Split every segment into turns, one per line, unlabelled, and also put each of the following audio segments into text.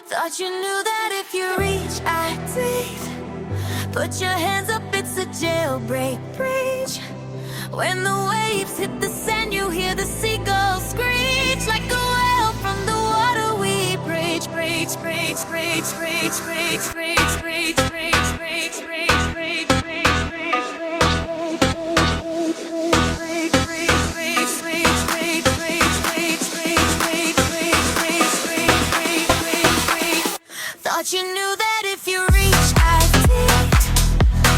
Thought you knew that if you reach, I breathe. Put your hands up, it's a jailbreak breach. When the waves hit the sand, you hear the seagulls screech. Like a whale from the water we breach, breach, breach, breach, breach, breach, breach, breach, breach, breach, breach, breach, thought you knew that if you reach, I did.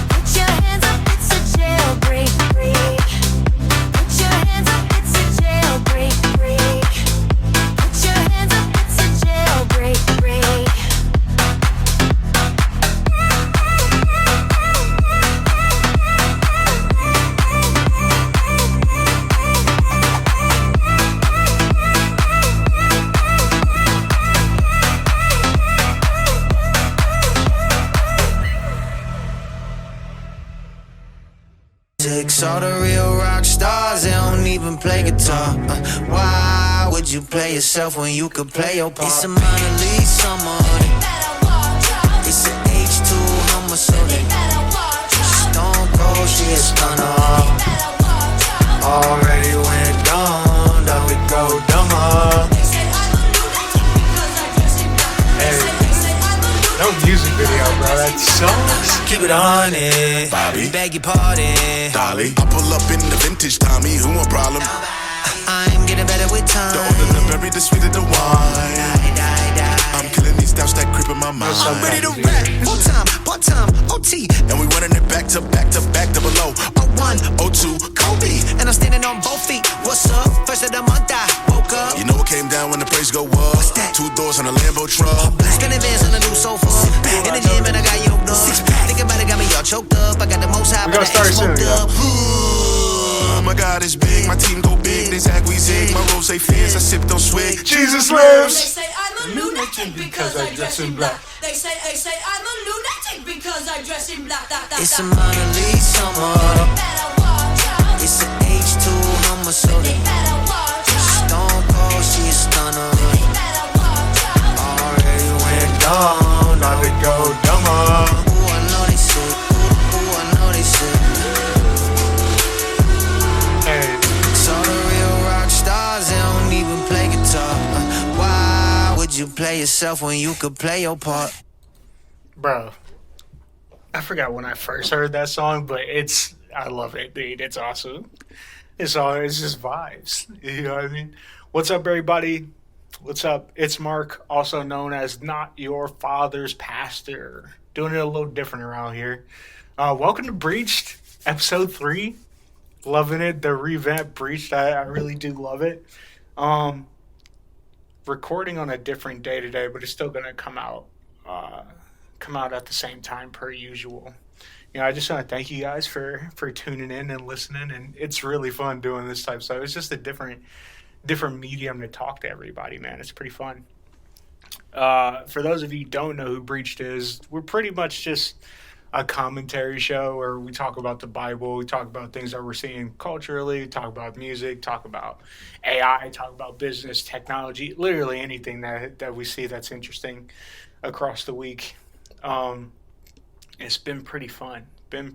Put your hands up, it's a jailbreak break. Put your hands up, it's a jailbreak break. Put your hands up, it's a jailbreak break.
All the real rock stars, they don't even play guitar. Why would you play yourself when you could play your part? It's a minor league summer, it's an H2 Hummer, so they Stone Cold, she a stunner. Already went dumb, now we go dumber.
No music video, bro, that sucks.
Keep it on it,
Bobby,
beg your pardon,
Dolly. I pull up in the vintage Tommy, who a problem?
I'm getting better with time.
The older the berry, the sweeter the wine. I'm killing these doubts that creep in my mind.
I'm ready to rap, full time, part time, OT.
And we running it back to back to back to below.
01,
02,
Kobe, and I'm standing on both feet. What's up? First of the month I woke up.
you know what came down when the praise go up?
What's that?
2 doors on a Lambo truck.
Spinning bands on a new sofa. In the gym and I got yoked up. Thinking about it got me all choked up. I got the most high,
We
but
gonna
I
start
ain't
soon,
smoked up.
Oh my God, it's big. My team go big. They zag, we zig. My rose fierce. I sip, don't swig.
Jesus
They
lives.
say I'm a lunatic because I dress in black. They say I'm a lunatic because I dress in black.
It's a minor league summer. It's an H2 Hummer, so they Stone Cold, she a stunner. Already went dumb, now we go dumber. Ooh, I know they sick. Ooh, I know they sick.
Hey,
So the real rock stars, they don't even play guitar. Why would you play yourself when you could play your part?
bro, I forgot when I first heard that song, but I love it, dude. It's awesome. It's just vibes. You know what I mean? What's up, everybody? What's up? It's Mark, also known as Not Your Father's Pastor. Doing it a little different around here. Welcome to Breached, episode 3. Loving it. The revamp Breached. I really do love it. Recording on a different day today, but it's still gonna come out at the same time per usual. I just want to thank you guys for tuning in and listening, and it's really fun doing this type of stuff. It's just a different medium to talk to everybody, man. It's pretty fun. For those of you who don't know who Breached is, we're pretty much just a commentary show where we talk about the Bible, we talk about things that we're seeing culturally, talk about music, talk about AI, talk about business, technology, literally anything that we see that's interesting across the week. It's been pretty fun. Been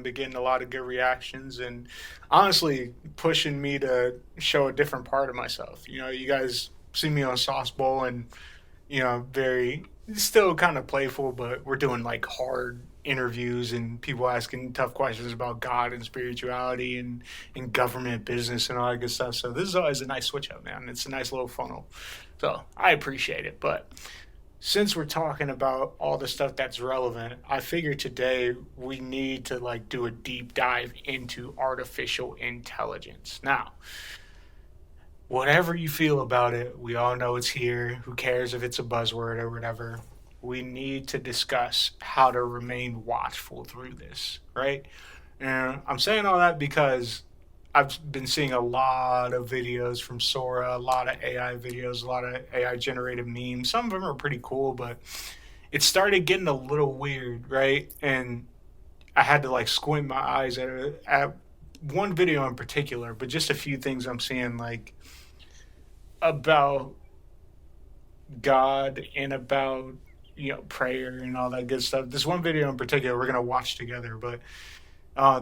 getting a lot of good reactions and honestly pushing me to show a different part of myself. You guys see me on Sauce Bowl and, very still kind of playful, but we're doing like hard interviews and people asking tough questions about God and spirituality and government business and all that good stuff. So this is always a nice switch up, man. It's a nice little funnel. So I appreciate it. But since we're talking about all the stuff that's relevant, I figured today we need to do a deep dive into artificial intelligence. Now, whatever you feel about it, we all know it's here. Who cares if it's a buzzword or whatever? We need to discuss how to remain watchful through this, right? And I'm saying all that because I've been seeing a lot of videos from Sora, a lot of AI videos, a lot of AI generated memes. Some of them are pretty cool, but it started getting a little weird, right? And I had to squint my eyes at one video in particular, but just a few things I'm seeing about God and about, prayer and all that good stuff. This one video in particular we're gonna watch together, but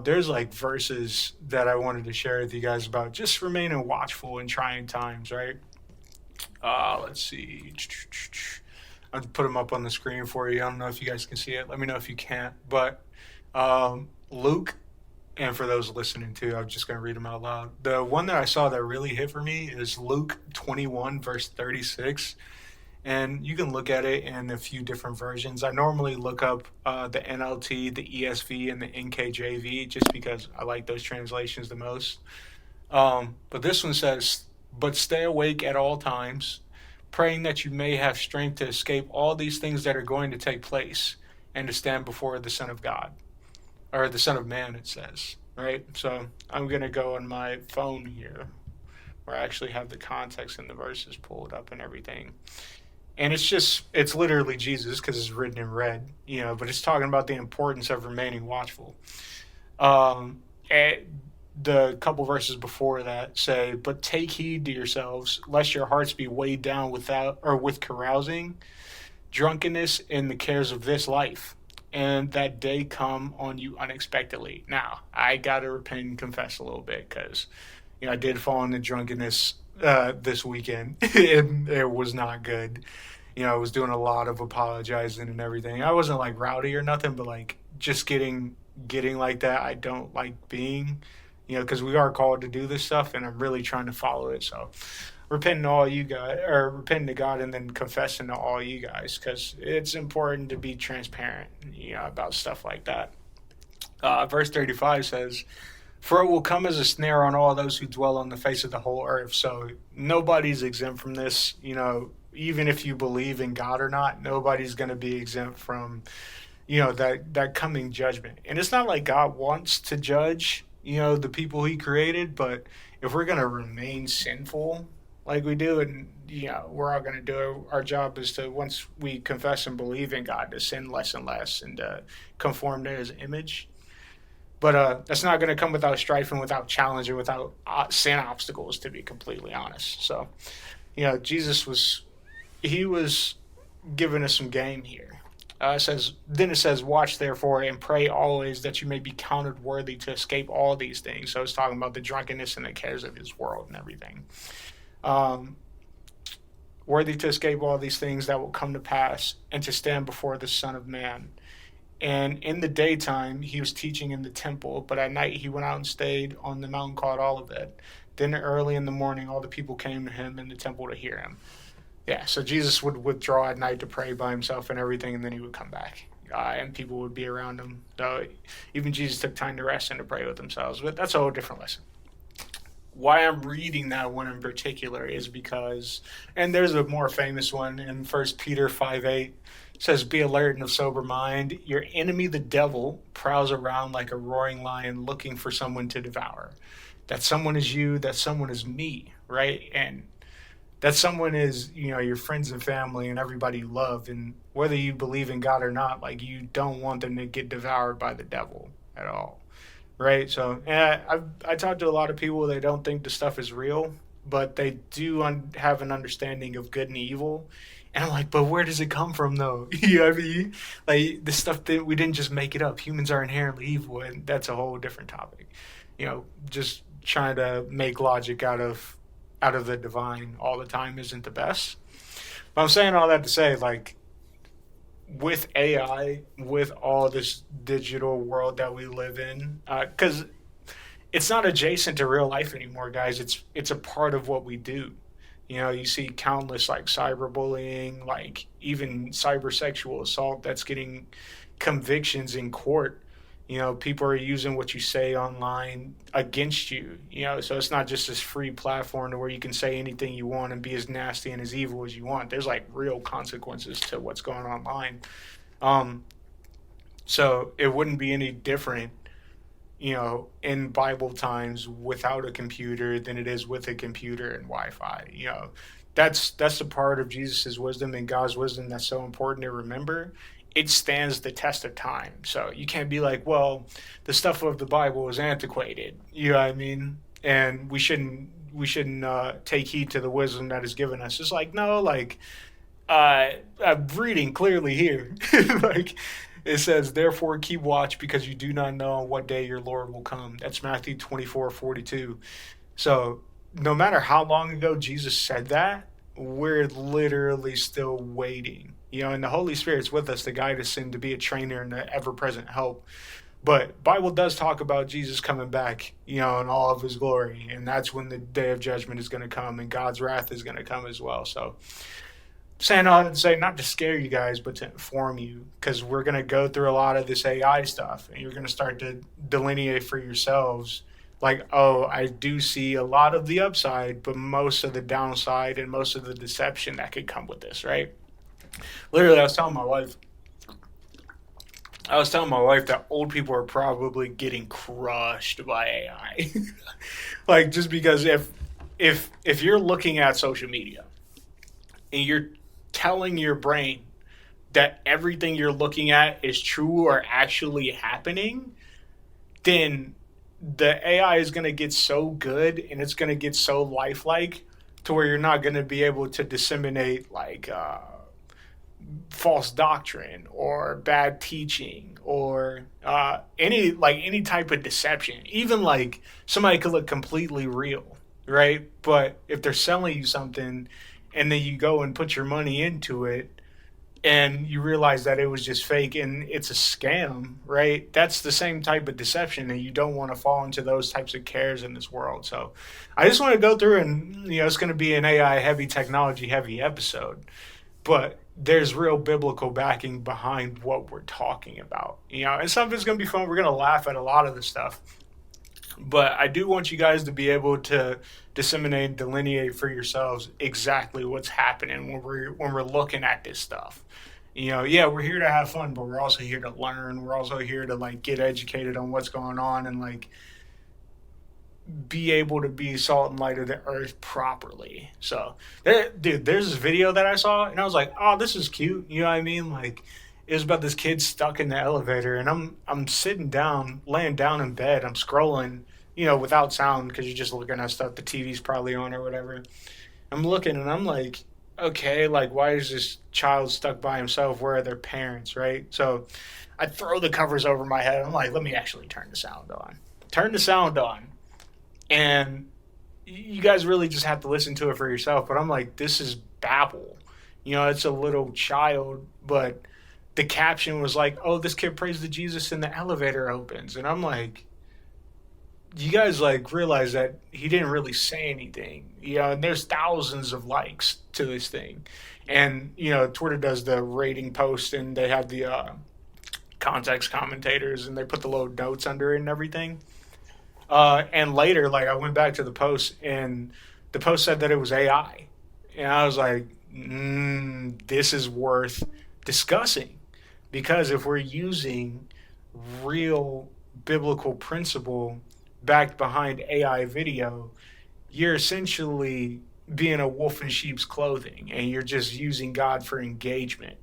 there's like verses that I wanted to share with you guys about just remaining watchful in trying times, right? Let's see. I'll put them up on the screen for you. I don't know if you guys can see it. Let me know if you can't. But Luke, and for those listening too, I'm just going to read them out loud. The one that I saw that really hit for me is Luke 21, verse 36. And you can look at it in a few different versions. I normally look up the NLT, the ESV, and the NKJV just because I like those translations the most. But this one says, "But stay awake at all times, praying that you may have strength to escape all these things that are going to take place and to stand before the Son of God." Or the Son of Man, it says, right? So I'm going to go on my phone here where I actually have the context and the verses pulled up and everything. And it's literally Jesus because it's written in red, but it's talking about the importance of remaining watchful. The couple verses before that say, "But take heed to yourselves, lest your hearts be weighed down with carousing, drunkenness, and the cares of this life, and that day come on you unexpectedly." Now, I got to repent and confess a little bit because, I did fall into drunkenness this weekend. It was not good. I was doing a lot of apologizing and everything. I wasn't like rowdy or nothing, but like just getting like that, I don't like being, because we are called to do this stuff, and I'm really trying to follow it. So repenting to all you guys, or repenting to God and then confessing to all you guys, because it's important to be transparent, about stuff like that. Verse 35 says, "For it will come as a snare on all those who dwell on the face of the whole earth." So nobody's exempt from this, even if you believe in God or not, nobody's going to be exempt from, that coming judgment. And it's not like God wants to judge, the people he created, but if we're going to remain sinful like we do, and, we're all going to do it, our job is to, once we confess and believe in God, to sin less and less and to conform to his image. But that's not going to come without strife and without challenge and without sin obstacles, to be completely honest. So, Jesus was giving us some game here. It says, "Watch therefore and pray always that you may be counted worthy to escape all these things." So it's talking about the drunkenness and the cares of his world and everything. Worthy to escape all these things that will come to pass and to stand before the Son of Man. And in the daytime, he was teaching in the temple, but at night he went out and stayed on the mountain called Olivet. Then early in the morning, all the people came to him in the temple to hear him. Yeah, so Jesus would withdraw at night to pray by himself and everything, and then he would come back. And people would be around him. So even Jesus took time to rest and to pray with themselves. But that's a whole different lesson. Why I'm reading that one in particular is because, and there's a more famous one in 1 Peter 5:8. Says, "Be alert and of sober mind. Your enemy, the devil, prowls around like a roaring lion looking for someone to devour." That someone is you, that someone is me, right? And that someone is, your friends and family and everybody you love. And whether you believe in God or not, like, you don't want them to get devoured by the devil at all, right? So I talk to a lot of people that don't think the stuff is real, but they do have an understanding of good and evil. And I'm like, but where does it come from, though? I mean? Like, the stuff that we didn't just make it up. Humans are inherently evil, and that's a whole different topic. Just trying to make logic out of the divine all the time isn't the best. But I'm saying all that to say, like, with AI, with all this digital world that we live in, because it's not adjacent to real life anymore, guys. It's a part of what we do. You see countless like cyberbullying, like even cybersexual assault that's getting convictions in court. People are using what you say online against you. So it's not just this free platform to where you can say anything you want and be as nasty and as evil as you want. There's like real consequences to what's going on online. So it wouldn't be any different, in Bible times without a computer than it is with a computer and Wi-Fi. That's the part of Jesus's wisdom and God's wisdom that's so important to remember. It stands the test of time. So you can't be like, well, the stuff of the Bible is antiquated. You know what I mean? And we shouldn't take heed to the wisdom that is given us. It's like, no, like, I'm reading clearly here. Like, it says, therefore keep watch because you do not know on what day your Lord will come. That's Matthew 24:42. So no matter how long ago Jesus said that, we're literally still waiting. And the Holy Spirit's with us to guide us and to be a trainer and an ever-present help. But Bible does talk about Jesus coming back, in all of his glory. And that's when the day of judgment is going to come and God's wrath is going to come as well. So saying all that to say, not to scare you guys, but to inform you, because we're going to go through a lot of this AI stuff and you're going to start to delineate for yourselves. Like, oh, I do see a lot of the upside, but most of the downside and most of the deception that could come with this, right? Literally, I was telling my wife that old people are probably getting crushed by AI. Like, just because if you're looking at social media and you're telling your brain that everything you're looking at is true or actually happening, then the AI is going to get so good and it's going to get so lifelike to where you're not going to be able to disseminate like false doctrine or bad teaching or any type of deception. Even like somebody could look completely real, right? But if they're selling you something and then you go and put your money into it and you realize that it was just fake and it's a scam, right? That's the same type of deception, and you don't want to fall into those types of cares in this world. So I just want to go through and, it's going to be an AI heavy, technology heavy episode, but there's real biblical backing behind what we're talking about, and some of it's going to be fun. We're going to laugh at a lot of the stuff, but I do want you guys to be able to disseminate and delineate for yourselves exactly what's happening when we're looking at this stuff. We're here to have fun, but we're also here to learn. We're also here to like get educated on what's going on and like be able to be salt and light of the earth properly. So, there's this video that I saw and I was like, oh, this is cute. You know what I mean? Like, it was about this kid stuck in the elevator, and I'm sitting down, laying down in bed. I'm scrolling, without sound because you're just looking at stuff. The TV's probably on or whatever. I'm looking and I'm like, okay, like, why is this child stuck by himself? Where are their parents, right? So I throw the covers over my head. I'm like, let me actually turn the sound on. Turn the sound on. And you guys really just have to listen to it for yourself. But I'm like, this is babble. It's a little child, but the caption was like, oh, this kid prays to Jesus and the elevator opens. And I'm like, you guys like realize that he didn't really say anything, and there's thousands of likes to this thing. And, Twitter does the rating post and they have the context commentators and they put the little notes under it and everything. And later, like, I went back to the post and the post said that it was AI. And I was like, this is worth discussing. Because if we're using real biblical principle backed behind AI video, you're essentially being a wolf in sheep's clothing and you're just using God for engagement.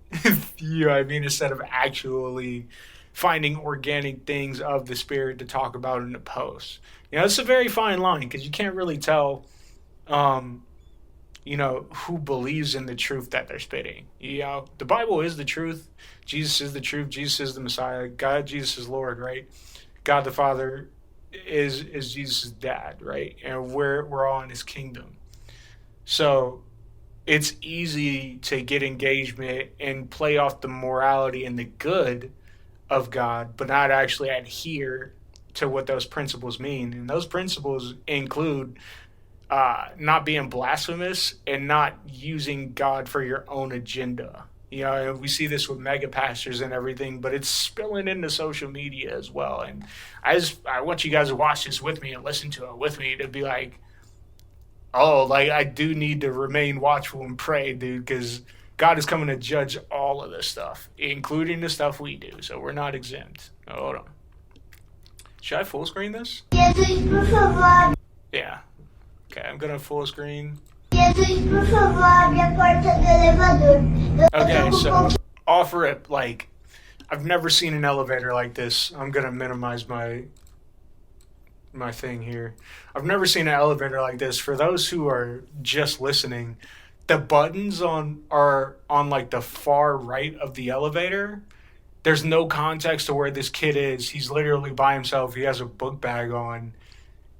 You know what I mean? Instead of actually finding organic things of the Spirit to talk about in the post. It's a very fine line because you can't really tell who believes in the truth that they're spitting. The Bible is the truth. Jesus is the truth. Jesus is the Messiah. God, Jesus is Lord, right? God the Father is Jesus' dad, right? And we're all in his kingdom. So it's easy to get engagement and play off the morality and the good of God, but not actually adhere to what those principles mean. And those principles include not being blasphemous and not using God for your own agenda. We see this with mega pastors and everything, but it's spilling into social media as well. And I want you guys to watch this with me and listen to it with me to be like, oh, like, I do need to remain watchful and pray, dude, because God is coming to judge all of this stuff, including the stuff we do. So we're not exempt. Oh, hold on. Should I full screen this? Yeah. Okay, I'm going to full screen. Okay, so off rip, like, I've never seen an elevator like this. I'm going to minimize my thing here. I've never seen an elevator like this. For those who are just listening, the buttons are on like the far right of the elevator. There's no context to where this kid is. He's literally by himself. He has a book bag on.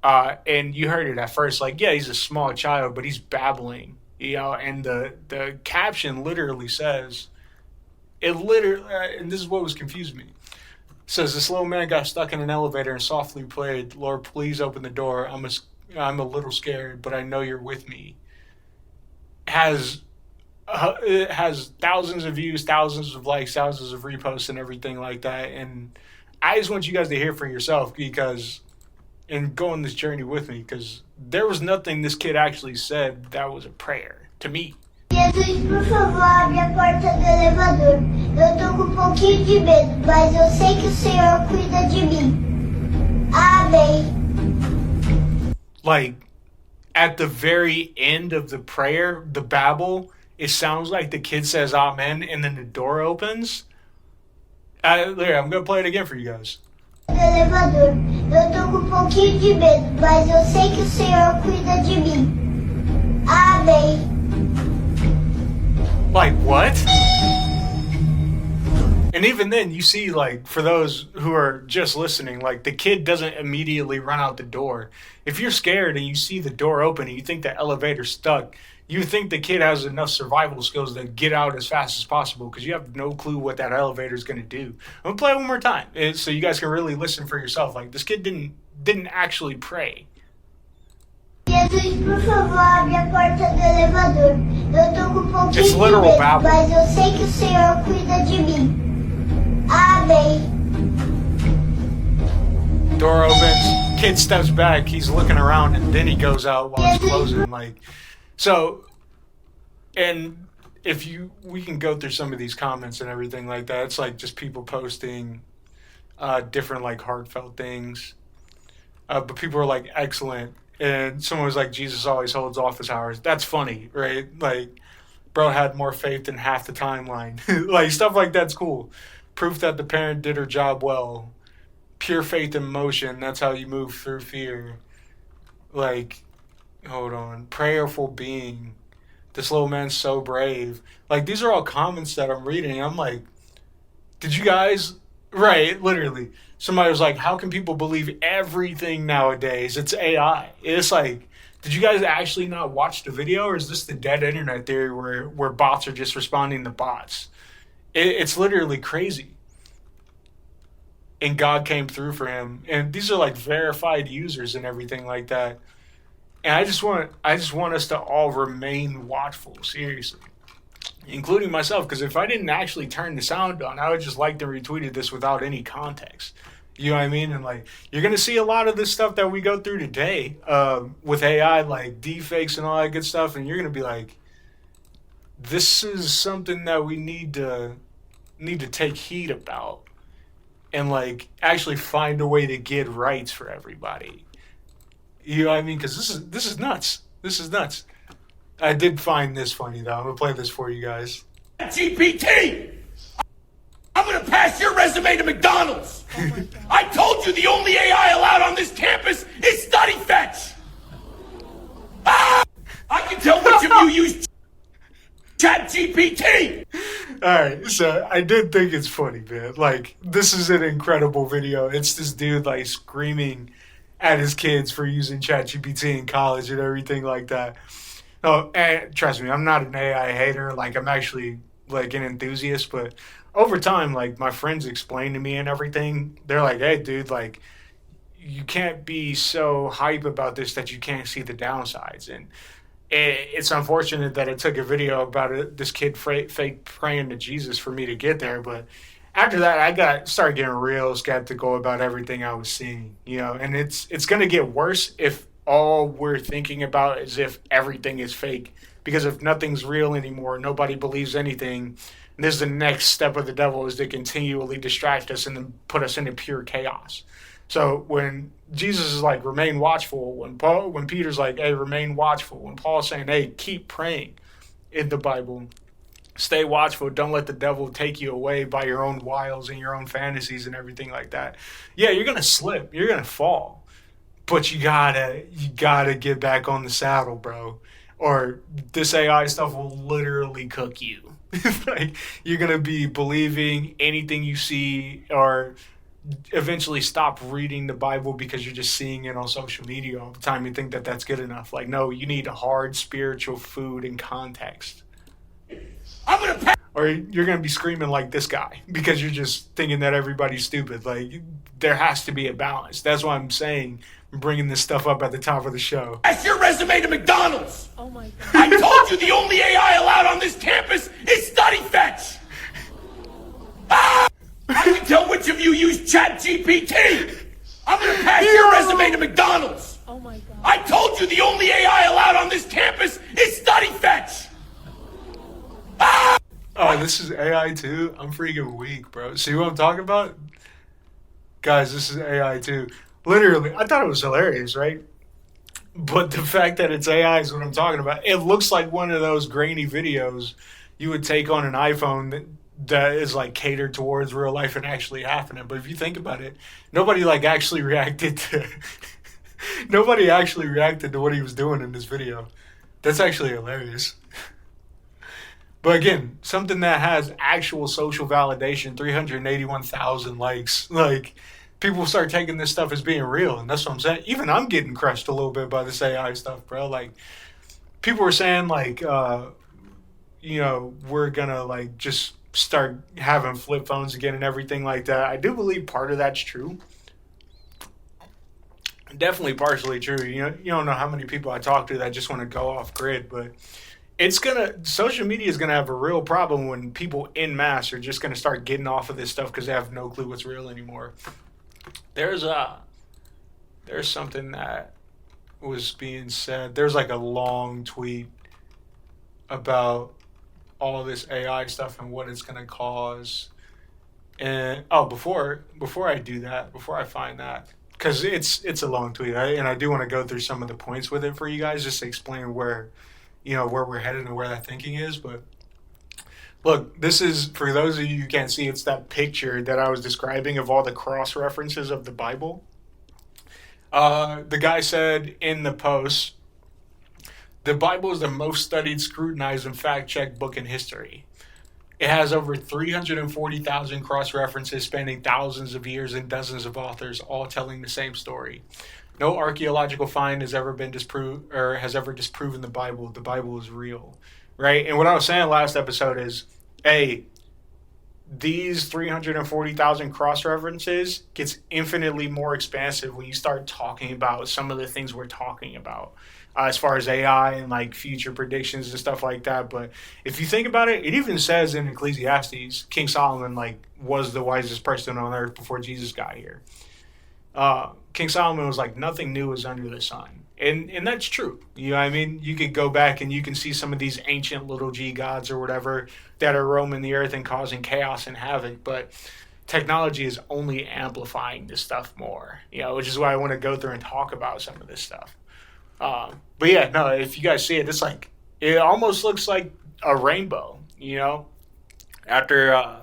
And you heard it at first, like, yeah, he's a small child, but he's babbling, and the caption literally says, and this is what was confused me. It says, this little man got stuck in an elevator and softly prayed, Lord, please open the door. I'm a little scared, but I know you're with me. It has thousands of views, thousands of likes, thousands of reposts and everything like that. And I just want you guys to hear for yourself and go on this journey with me, because there was nothing this kid actually said that was a prayer to me.
Jesus, por favor, abre a porta do elevador. Eu tô com um pouquinho de medo, mas eu sei que o Senhor cuida de mim. Amém.
Like, at the very end of the prayer, the babble, it sounds like the kid says amen, and then the door opens. There, I'm going to play it again for you guys.
Do elevador. Eu tô com um pouquinho de medo, mas eu sei que o Senhor cuida de mim. Amém.
Like, what? And even then, you see, like, for those who are just listening, like, the kid doesn't immediately run out the door. If you're scared and you see the door open and you think the elevator's stuck, you think the kid has enough survival skills to get out as fast as possible, because you have no clue what that elevator is going to do. I'm going to play it one more time so you guys can really listen for yourself. Like, this kid didn't actually pray.
Jesus, por favor, abre a porta do elevador. Eu tô com um pouquinho
It's
de
literal
medo,
babble.
mas eu sei que o Senhor cuida de mim. Amém.
Door opens, kid steps back, he's looking around, and then he goes out while it's closing. Like, so, and we can go through some of these comments and everything like that. It's like just people posting different like heartfelt things. But people are like, excellent. And someone was like, Jesus always holds office hours. That's funny, right? Like, bro had more faith than half the timeline. Like, stuff like that's cool. Proof that the parent did her job well. Pure faith in motion. That's how you move through fear. Like, hold on. Prayerful being. This little man's so brave. Like, these are all comments that I'm reading. I'm like, did you guys... Right, literally. Somebody was like, how can people believe everything nowadays? It's AI. It's like, did you guys actually not watch the video, or is this the dead internet theory where bots are just responding to bots? It's literally crazy. And God came through for him. And these are like verified users and everything like that. And I just want us to all remain watchful, seriously. Including myself, because if I didn't actually turn the sound on, I would just like to retweeted this without any context. You know what I mean? And like, you're going to see a lot of this stuff that we go through today with AI, like deepfakes and all that good stuff. And you're going to be like, this is something that we need to take heed about and like actually find a way to get rights for everybody. You know what I mean? Because this is nuts. This is nuts. I did find this funny, though. I'm going to play this for you guys.
GPT! I'm going to pass your resume to McDonald's! I told you the only AI allowed on this campus is Study Fetch! Ah! I can tell which of you use ChatGPT!
Alright, so I did think it's funny, man. Like, this is an incredible video. It's this dude, like, screaming at his kids for using ChatGPT in college and everything like that. No, and trust me, I'm not an AI hater. Like, I'm actually, like, an enthusiast. But over time, like, my friends explain to me and everything. They're like, hey, dude, like, you can't be so hype about this that you can't see the downsides. And it's unfortunate that it took a video about this kid fake praying to Jesus for me to get there. But after that, I started getting real skeptical about everything I was seeing, and it's going to get worse if all we're thinking about is if everything is fake. Because if nothing's real anymore, nobody believes anything, and this is the next step of the devil, is to continually distract us and then put us into pure chaos. So when Jesus is like, remain watchful, when Peter's like, hey, remain watchful, when Paul's saying, hey, keep praying in the Bible, stay watchful, don't let the devil take you away by your own wiles and your own fantasies and everything like that. Yeah, you're going to slip, you're going to fall. But you gotta get back on the saddle, bro. or this AI stuff will literally cook you. Like, you're going to be believing anything you see, or eventually stop reading the Bible because you're just seeing it on social media all the time. You think that that's good enough. Like, no, you need hard spiritual food and context. Or you're going to be screaming like this guy because you're just thinking that everybody's stupid. Like, there has to be a balance. That's why I'm saying, I'm bringing this stuff up at the top of the show.
Pass your resume to McDonald's.
Oh my God.
I told you the only AI allowed on this campus is study fetch. I can tell which of you use ChatGPT. I'm gonna pass your resume to McDonald's.
Oh my God.
I told you the only AI allowed on this campus is study fetch.
Oh, this is AI too? I'm freaking weak, bro. See what I'm talking about? Guys, this is AI too. Literally, I thought it was hilarious, right? But the fact that it's AI is what I'm talking about. It looks like one of those grainy videos you would take on an iPhone that is like catered towards real life and actually happening. But if you think about it, nobody actually reacted to what he was doing in this video. That's actually hilarious. But again, something that has actual social validation, 381,000 likes. Like, people start taking this stuff as being real, and that's what I'm saying. Even I'm getting crushed a little bit by this AI stuff, bro. Like, people were saying, like, we're gonna, like, just start having flip phones again and everything like that. I do believe part of that's true. Definitely partially true. You don't know how many people I talk to that just want to go off grid, but social media is gonna have a real problem when people en masse are just gonna start getting off of this stuff because they have no clue what's real anymore. There's something that was being said. There's like a long tweet about all this AI stuff and what it's gonna cause. And before I do that, before I find that, because it's a long tweet, and I do want to go through some of the points with it for you guys, just to explain where we're headed and where that thinking is. But look, this is, for those of you who can't see, it's that picture that I was describing of all the cross references of the Bible. The guy said in the post, the Bible is the most studied, scrutinized, and fact-checked book in history. It has over 340,000 cross references spanning thousands of years and dozens of authors, all telling the same story. No archaeological find has ever disproven the Bible. The Bible is real, right? And what I was saying last episode is, hey, these 340,000 cross references gets infinitely more expansive when you start talking about some of the things we're talking about, as far as AI and like future predictions and stuff like that. But if you think about it, it even says in Ecclesiastes, King Solomon was the wisest person on earth before Jesus got here. King Solomon was like, nothing new is under the sun. And that's true. You know what I mean? You could go back and you can see some of these ancient little g gods or whatever that are roaming the earth and causing chaos and havoc. But technology is only amplifying this stuff more, which is why I want to go through and talk about some of this stuff. But yeah, no, if you guys see it, it's like, it almost looks like a rainbow, after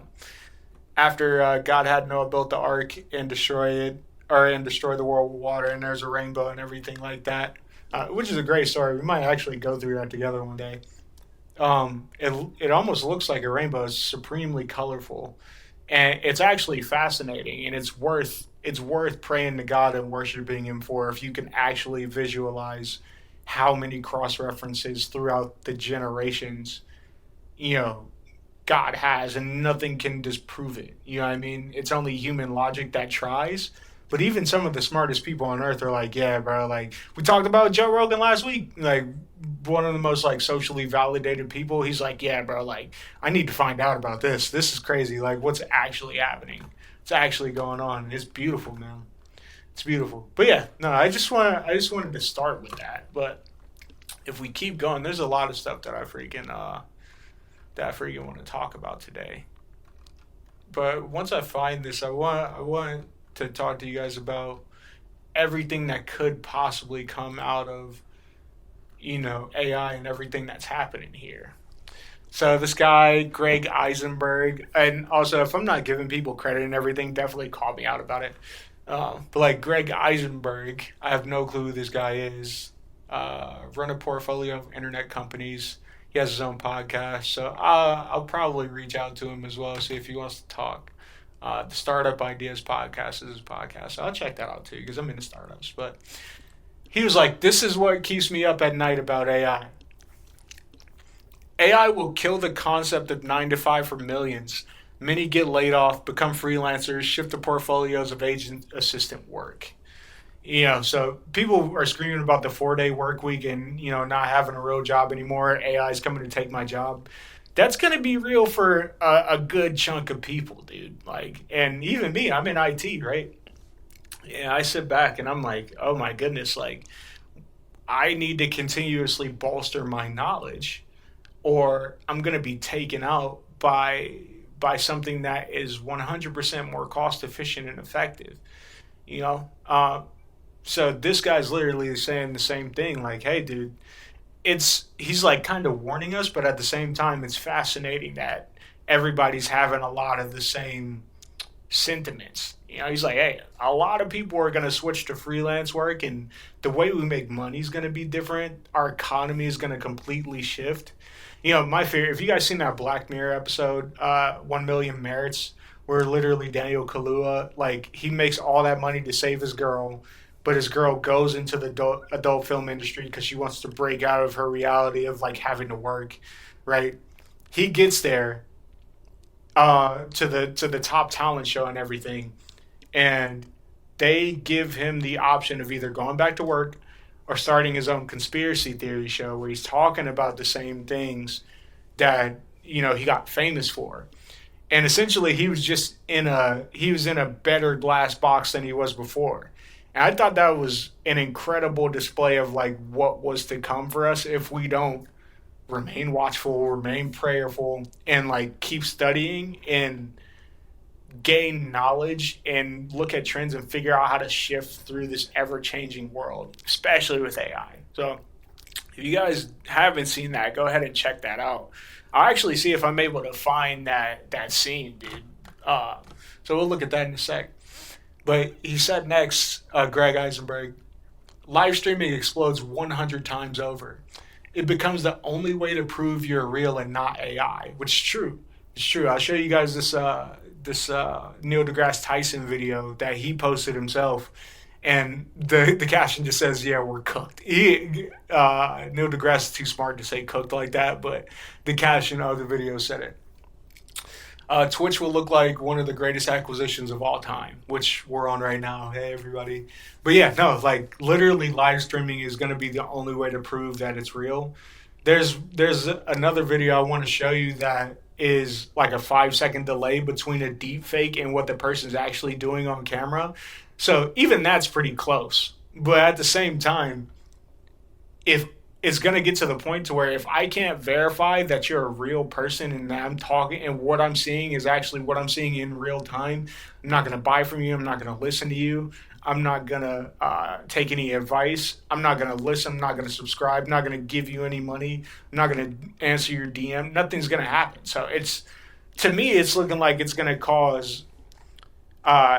God had Noah built the ark and destroy the world with water, and there's a rainbow and everything like that, which is a great story. We might actually go through that together one day. It almost looks like a rainbow. It's supremely colorful, and it's actually fascinating, and it's worth praying to God and worshiping Him for, if you can actually visualize how many cross references throughout the generations, God has, and nothing can disprove it. You know what I mean? It's only human logic that tries. But even some of the smartest people on earth are like, yeah, bro, like, we talked about Joe Rogan last week, like, one of the most, like, socially validated people. He's like, yeah, bro, like, I need to find out about this. This is crazy. Like, what's actually happening? It's actually going on. It's beautiful, man. It's beautiful. But yeah, no, I just wanted to start with that. But if we keep going, there's a lot of stuff that I freaking want to talk about today. But once I find this, I want to talk to you guys about everything that could possibly come out of, AI and everything that's happening here. So this guy, Greg Eisenberg, and also if I'm not giving people credit and everything, definitely call me out about it. But like Greg Eisenberg, I have no clue who this guy is. run a portfolio of internet companies. He has his own podcast, so I'll probably reach out to him as well, see if he wants to talk. The Startup Ideas Podcast is his podcast. So I'll check that out too because I'm into startups. But he was like, this is what keeps me up at night about AI. AI will kill the concept of 9 to 5 for millions. Many get laid off, become freelancers, shift to portfolios of agent assistant work. So people are screaming about the 4-day work week and, not having a real job anymore. AI is coming to take my job. That's going to be real for a good chunk of people, dude. And even me, I'm in IT, right? Yeah, I sit back and I'm like, oh my goodness, I need to continuously bolster my knowledge or I'm going to be taken out by something that is 100% more cost efficient and effective, So this guy's literally saying the same thing, hey, dude, he's kind of warning us, but at the same time, it's fascinating that everybody's having a lot of the same sentiments. He's like, hey, a lot of people are going to switch to freelance work and the way we make money is going to be different. Our economy is going to completely shift. My fear, if you guys seen that Black Mirror episode, 1 Million Merits, where literally Daniel Kaluuya, he makes all that money to save his girl, but his girl goes into the adult film industry because she wants to break out of her reality of having to work, right? He gets there to the top talent show and everything, and they give him the option of either going back to work or starting his own conspiracy theory show where he's talking about the same things that he got famous for. And essentially he was just in a better glass box than he was before. And I thought that was an incredible display of what was to come for us if we don't remain watchful, remain prayerful, and keep studying and gain knowledge and look at trends and figure out how to shift through this ever-changing world, especially with AI. So if you guys haven't seen that, go ahead and check that out. I'll actually see if I'm able to find that scene, dude. So we'll look at that in a sec. But he said next, Greg Eisenberg, live streaming explodes 100 times over. It becomes the only way to prove you're real and not AI, which is true. It's true. I'll show you guys this Neil deGrasse Tyson video that he posted himself, and the caption just says, "Yeah, we're cooked." Neil deGrasse is too smart to say cooked like that, but the caption of the video said it. Twitch will look like one of the greatest acquisitions of all time, which we're on right now. Hey, everybody. But yeah, no, literally live streaming is going to be the only way to prove that it's real. There's another video I want to show you that is a 5-second delay between a deep fake and what the person's actually doing on camera. So even that's pretty close. But at the same time, if it's going to get to the point to where if I can't verify that you're a real person and that I'm talking and what I'm seeing is actually what I'm seeing in real time, I'm not going to buy from you. I'm not going to listen to you. I'm not going to take any advice. I'm not going to listen. I'm not going to subscribe. I'm not going to give you any money. I'm not going to answer your DM. Nothing's going to happen. So to me, it's looking like it's going to cause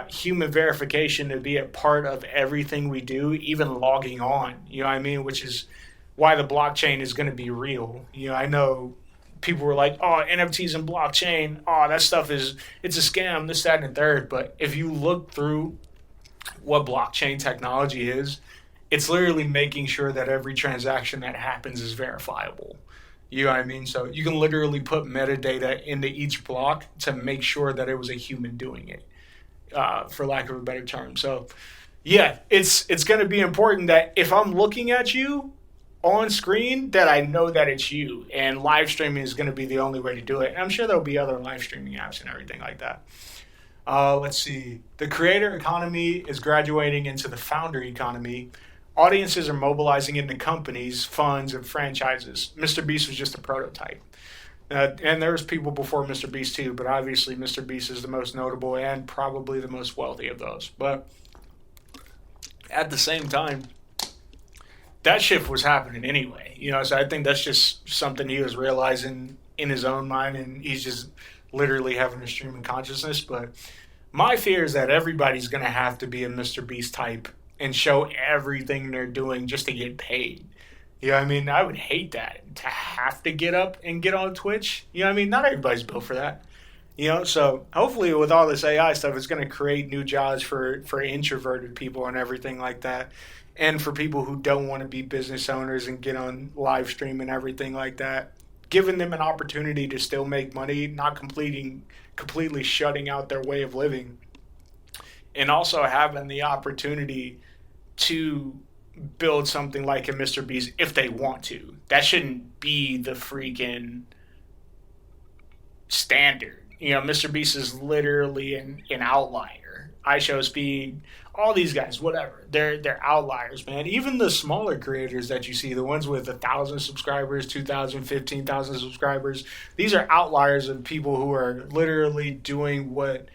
human verification to be a part of everything we do, even logging on, you know what I mean? Which is why the blockchain is going to be real. I know people were like, oh, NFTs and blockchain, oh, that stuff it's a scam, this, that, and the third. But if you look through what blockchain technology is, it's literally making sure that every transaction that happens is verifiable. You know what I mean? So you can literally put metadata into each block to make sure that it was a human doing it, for lack of a better term. So yeah, it's going to be important that if I'm looking at you on screen, that I know that it's you, and live streaming is going to be the only way to do it. And I'm sure there'll be other live streaming apps and everything like that. Let's see. The creator economy is graduating into the founder economy. Audiences are mobilizing into companies, funds, and franchises. Mr. Beast was just a prototype. And there's people before Mr. Beast too, but obviously Mr. Beast is the most notable and probably the most wealthy of those. But at the same time, that shift was happening anyway. So I think that's just something he was realizing in his own mind, and he's just literally having a stream of consciousness. But my fear is that everybody's going to have to be a Mr. Beast type and show everything they're doing just to get paid. You know what I mean? I would hate that, to have to get up and get on Twitch. You know what I mean? Not everybody's built for that. You know, so hopefully with all this AI stuff, it's going to create new jobs for introverted people and everything like that. And for people who don't want to be business owners and get on live stream and everything like that, giving them an opportunity to still make money, not completely shutting out their way of living, and also having the opportunity to build something like a Mr. Beast if they want to. That shouldn't be the freaking standard. You know, Mr. Beast is literally an outlier. iShowSpeed, all these guys, whatever. They're outliers, man. Even the smaller creators that you see, the ones with 1,000 subscribers, 2,000, 15,000 subscribers, these are outliers of people who are literally doing what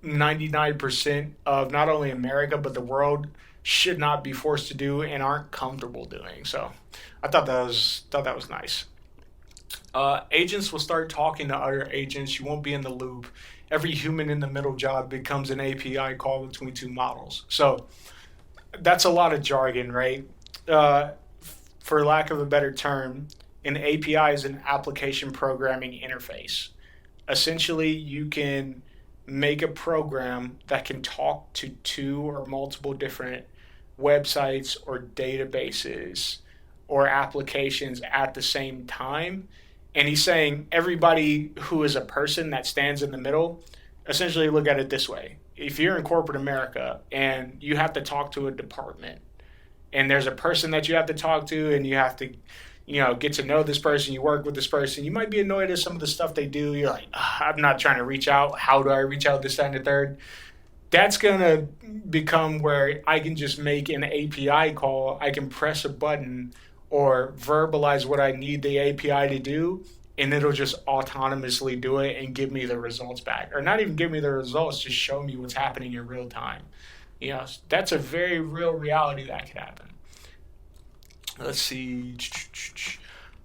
99% of not only America but the world should not be forced to do and aren't comfortable doing. So I thought that was nice. Agents will start talking to other agents. You won't be in the loop. Every human in the middle job becomes an API call between two models. So that's a lot of jargon, right? For lack of a better term, an API is an application programming interface. Essentially, you can make a program that can talk to two or multiple different websites or databases or applications at the same time. And he's saying everybody who is a person that stands in the middle, essentially look at it this way. If you're in corporate America and you have to talk to a department and there's a person that you have to talk to and you have to, you know, get to know this person, you work with this person, you might be annoyed at some of the stuff they do. You're like, I'm not trying to reach out. How do I reach out, this, that, and the third? That's going to become where I can just make an API call. I can press a button or verbalize what I need the API to do, and it'll just autonomously do it and give me the results back. Or not even give me the results, just show me what's happening in real time. You know, that's a very real reality that could happen. Let's see.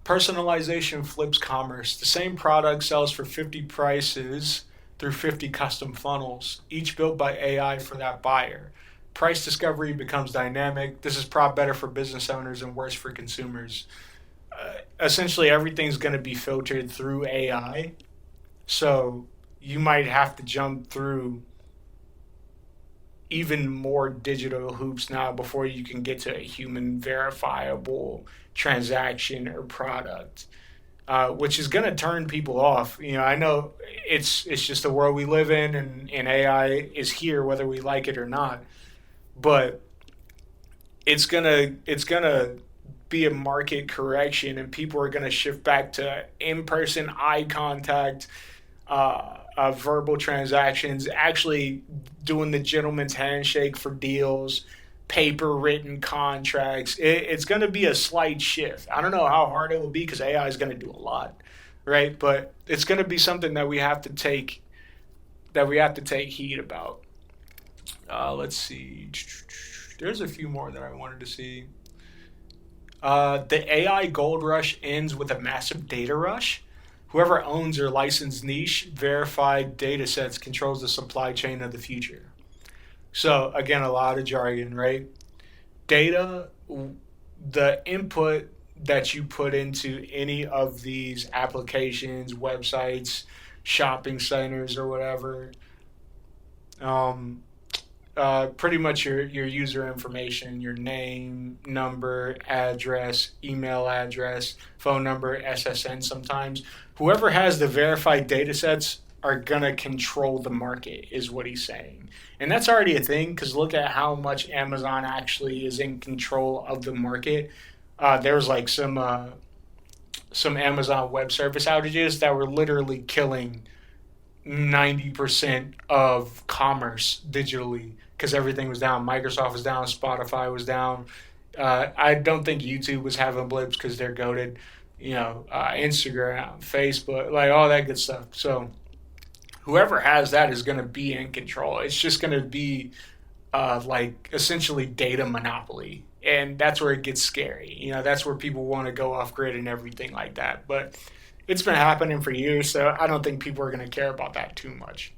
Personalization flips commerce. The same product sells for 50 prices through 50 custom funnels, each built by AI for that buyer. Price discovery becomes dynamic. This is probably better for business owners and worse for consumers. Essentially, everything's going to be filtered through AI. So you might have to jump through even more digital hoops now before you can get to a human verifiable transaction or product, which is going to turn people off. You know, I know it's just the world we live in, and AI is here whether we like it or not. But it's gonna be a market correction, and people are gonna shift back to in-person eye contact, verbal transactions, actually doing the gentleman's handshake for deals, paper written contracts. It's gonna be a slight shift. I don't know how hard it will be because AI is gonna do a lot, right? But it's gonna be something that we have to take heed about. Let's see. There's a few more that I wanted to see. The AI gold rush ends with a massive data rush. Whoever owns or licensed niche verified data sets controls the supply chain of the future. So again, a lot of jargon, right? Data, the input that you put into any of these applications, websites, shopping centers, or whatever, pretty much your user information, your name, number, address, email address, phone number, SSN sometimes. Whoever has the verified data sets are going to control the market, is what he's saying. And that's already a thing, because look at how much Amazon actually is in control of the market. There was like some Amazon Web Service outages that were literally killing 90% of commerce digitally because everything was down. Microsoft was down, Spotify was down. I don't think YouTube was having blips because they're goated. You know, Instagram, Facebook, like all that good stuff. So whoever has that is going to be in control. It's just going to be like essentially data monopoly. And that's where it gets scary. You know, that's where people want to go off grid and everything like that. But it's been happening for years, so I don't think people are going to care about that too much.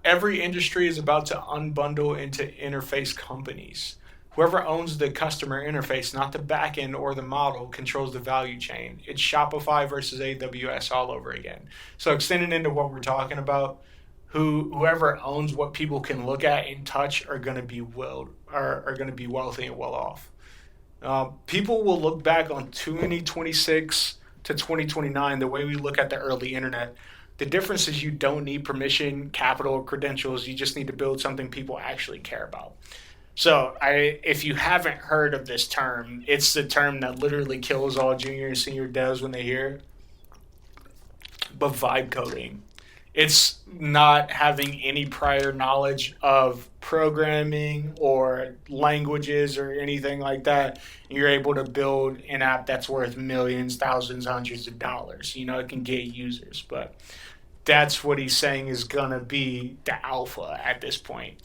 Every industry is about to unbundle into interface companies. Whoever owns the customer interface, not the backend or the model, controls the value chain. It's Shopify versus AWS all over again. So extending into what we're talking about, whoever owns what people can look at and touch are going to be are going to be wealthy and well off. People will look back on 2026 to 2029 the way we look at the early internet. The difference is you don't need permission, capital, or credentials. You just need to build something people actually care about. So if you haven't heard of this term, it's the term that literally kills all junior and senior devs when they hear it. But vibe coding. It's not having any prior knowledge of programming or languages or anything like that. You're able to build an app that's worth millions, thousands, hundreds of dollars. You know, it can get users, but that's what he's saying is going to be the alpha at this point.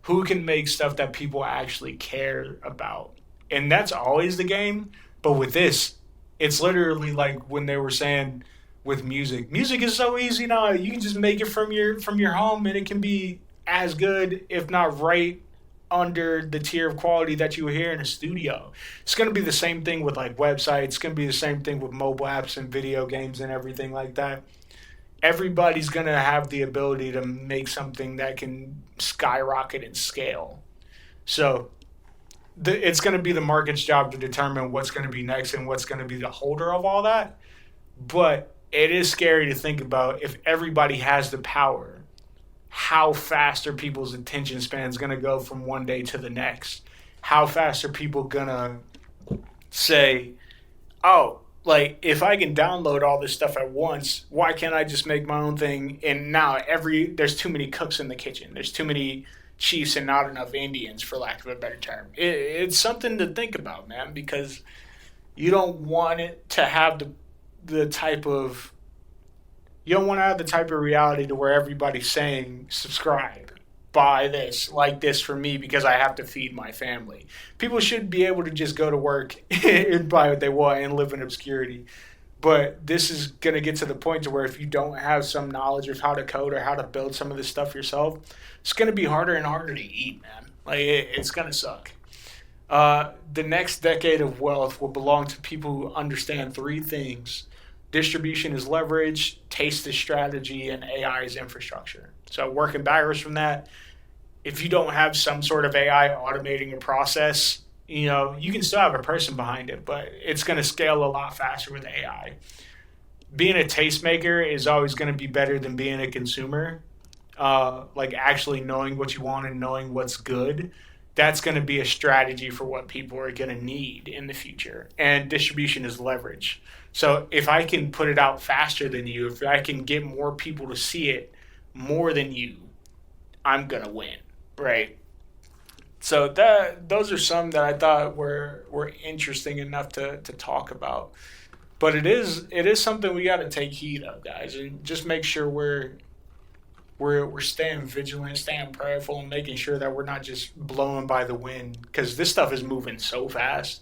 Who can make stuff that people actually care about? And that's always the game. But with this, it's literally like when they were saying with music. Music is so easy now. You can just make it from your home and it can be as good, if not right under the tier of quality that you hear in a studio. It's going to be the same thing with like websites. It's going to be the same thing with mobile apps and video games and everything like that. Everybody's going to have the ability to make something that can skyrocket in scale. So it's going to be the market's job to determine what's going to be next and what's going to be the holder of all that. But it is scary to think about if everybody has the power, how fast are people's attention spans going to go from one day to the next? How fast are people going to say, oh, like, if I can download all this stuff at once, why can't I just make my own thing? And now there's too many cooks in the kitchen. There's too many chiefs and not enough Indians, for lack of a better term. It's something to think about, man, because you don't want it to have the type of reality to where everybody's saying, subscribe, buy this, like this for me because I have to feed my family. People should be able to just go to work and buy what they want and live in obscurity. But this is going to get to the point to where if you don't have some knowledge of how to code or how to build some of this stuff yourself, it's going to be harder and harder to eat, man. Like, it's going to suck. The next decade of wealth will belong to people who understand three things. Distribution is leverage, taste is strategy, and AI is infrastructure. So working backwards from that, if you don't have some sort of AI automating a process, you know, you can still have a person behind it, but it's going to scale a lot faster with AI. Being a tastemaker is always going to be better than being a consumer. Like actually knowing what you want and knowing what's good. That's going to be a strategy for what people are going to need in the future. And distribution is leverage. So if I can put it out faster than you, if I can get more people to see it more than you, I'm going to win, right? So those are some that I thought were interesting enough to talk about. But it is something we got to take heed of, guys, and just make sure we're staying vigilant, staying prayerful, and making sure that we're not just blowing by the wind, because this stuff is moving so fast.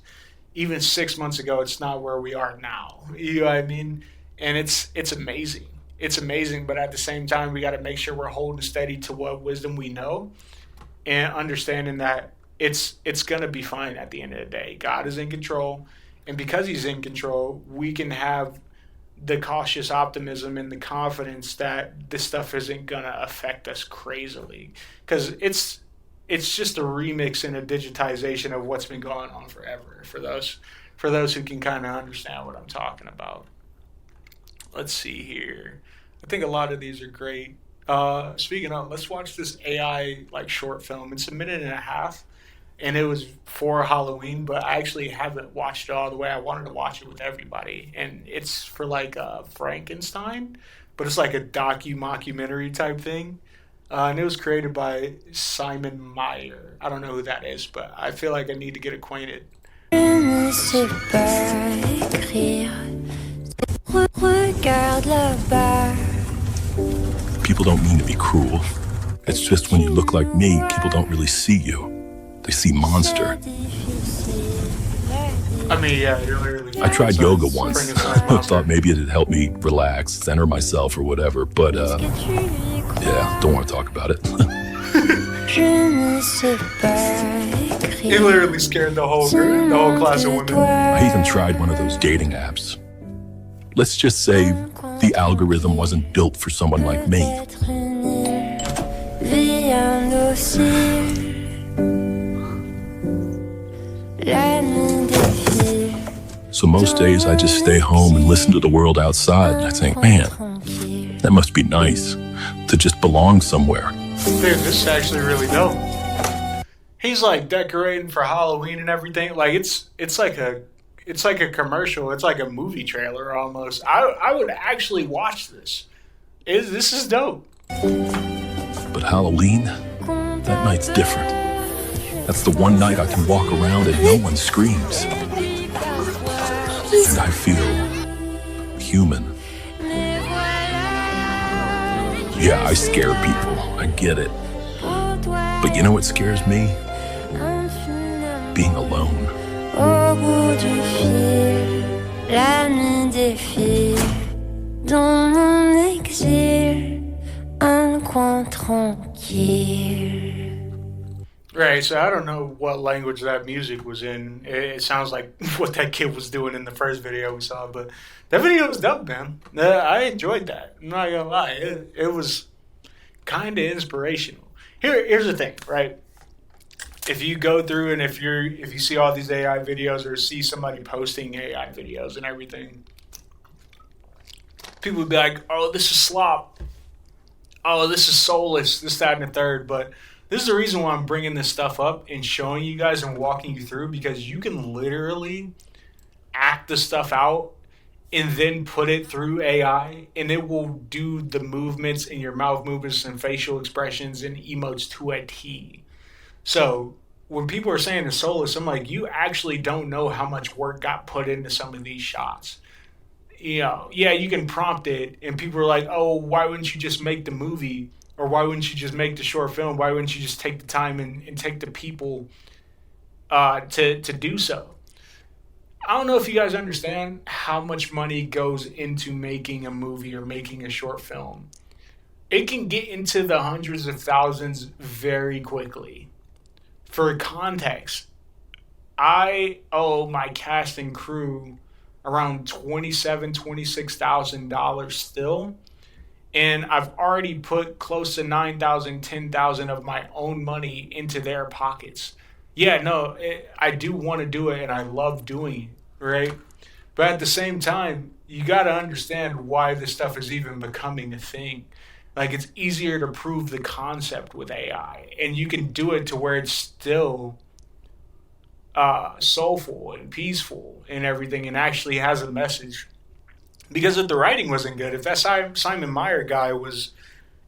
Even 6 months ago, it's not where we are now. You know what I mean? And it's amazing. It's amazing, but at the same time, we got to make sure we're holding steady to what wisdom we know and understanding that it's going to be fine at the end of the day. God is in control, and because he's in control, we can have the cautious optimism and the confidence that this stuff isn't going to affect us crazily, because it's just a remix and a digitization of what's been going on forever for those who can kind of understand what I'm talking about. Let's see here. I think a lot of these are great. Speaking of, let's watch this AI like short film. It's a minute and a half, and it was for Halloween, but I actually haven't watched it all the way. I wanted to watch it with everybody, and it's for like Frankenstein, but it's like a mockumentary type thing. And it was created by Simon Meyer. I don't know who that is, but I feel like I need to get acquainted.
People don't mean to be cruel. It's just when you look like me, people don't really see you. They see monster.
I mean, yeah, you're literally...
I tried yoga once. I thought maybe it'd help me relax, center myself or whatever, but yeah, don't want to talk about it.
It literally scared the whole group, the whole class of women.
I even tried one of those dating apps. Let's just say the algorithm wasn't built for someone like me. So most days I just stay home and listen to the world outside, and I think, man, that must be nice to just belong somewhere.
Dude, this is actually really dope. He's like decorating for Halloween and everything. Like it's like a commercial. It's like a movie trailer almost. I would actually watch this. This is dope.
But Halloween, that night's different. That's the one night I can walk around and no one screams. And I feel human. Yeah, I scare people. I get it. But you know what scares me? Being alone.
Au bout du fil, la nuit défile. Dans mon exil, un coin tranquille.
Right, so I don't know what language that music was in. It sounds like what that kid was doing in the first video we saw, but that video was dope, man. I enjoyed that. I'm not gonna lie. It was kind of inspirational. Here's the thing, right? If you go through and if you see all these AI videos or see somebody posting AI videos and everything, people would be like, oh, this is slop. Oh, this is soulless, this, that, and the third. But this is the reason why I'm bringing this stuff up and showing you guys and walking you through, because you can literally act the stuff out and then put it through AI, and it will do the movements in your mouth movements and facial expressions and emotes to a T. So when people are saying it's soulless, I'm like, you actually don't know how much work got put into some of these shots. You know, yeah, you can prompt it, and people are like, oh, why wouldn't you just make the movie? Or why wouldn't you just make the short film? Why wouldn't you just take the time and take the people to do so? I don't know if you guys understand how much money goes into making a movie or making a short film. It can get into the hundreds of thousands very quickly. For context, I owe my cast and crew around $27,000, $26,000 still. And I've already put close to $9,000, $10,000 of my own money into their pockets. Yeah, no, I do want to do it, and I love doing it, right? But at the same time, you got to understand why this stuff is even becoming a thing. Like, it's easier to prove the concept with AI, and you can do it to where it's still soulful and peaceful and everything, and actually has a message. Because if the writing wasn't good, if that Simon Meyer guy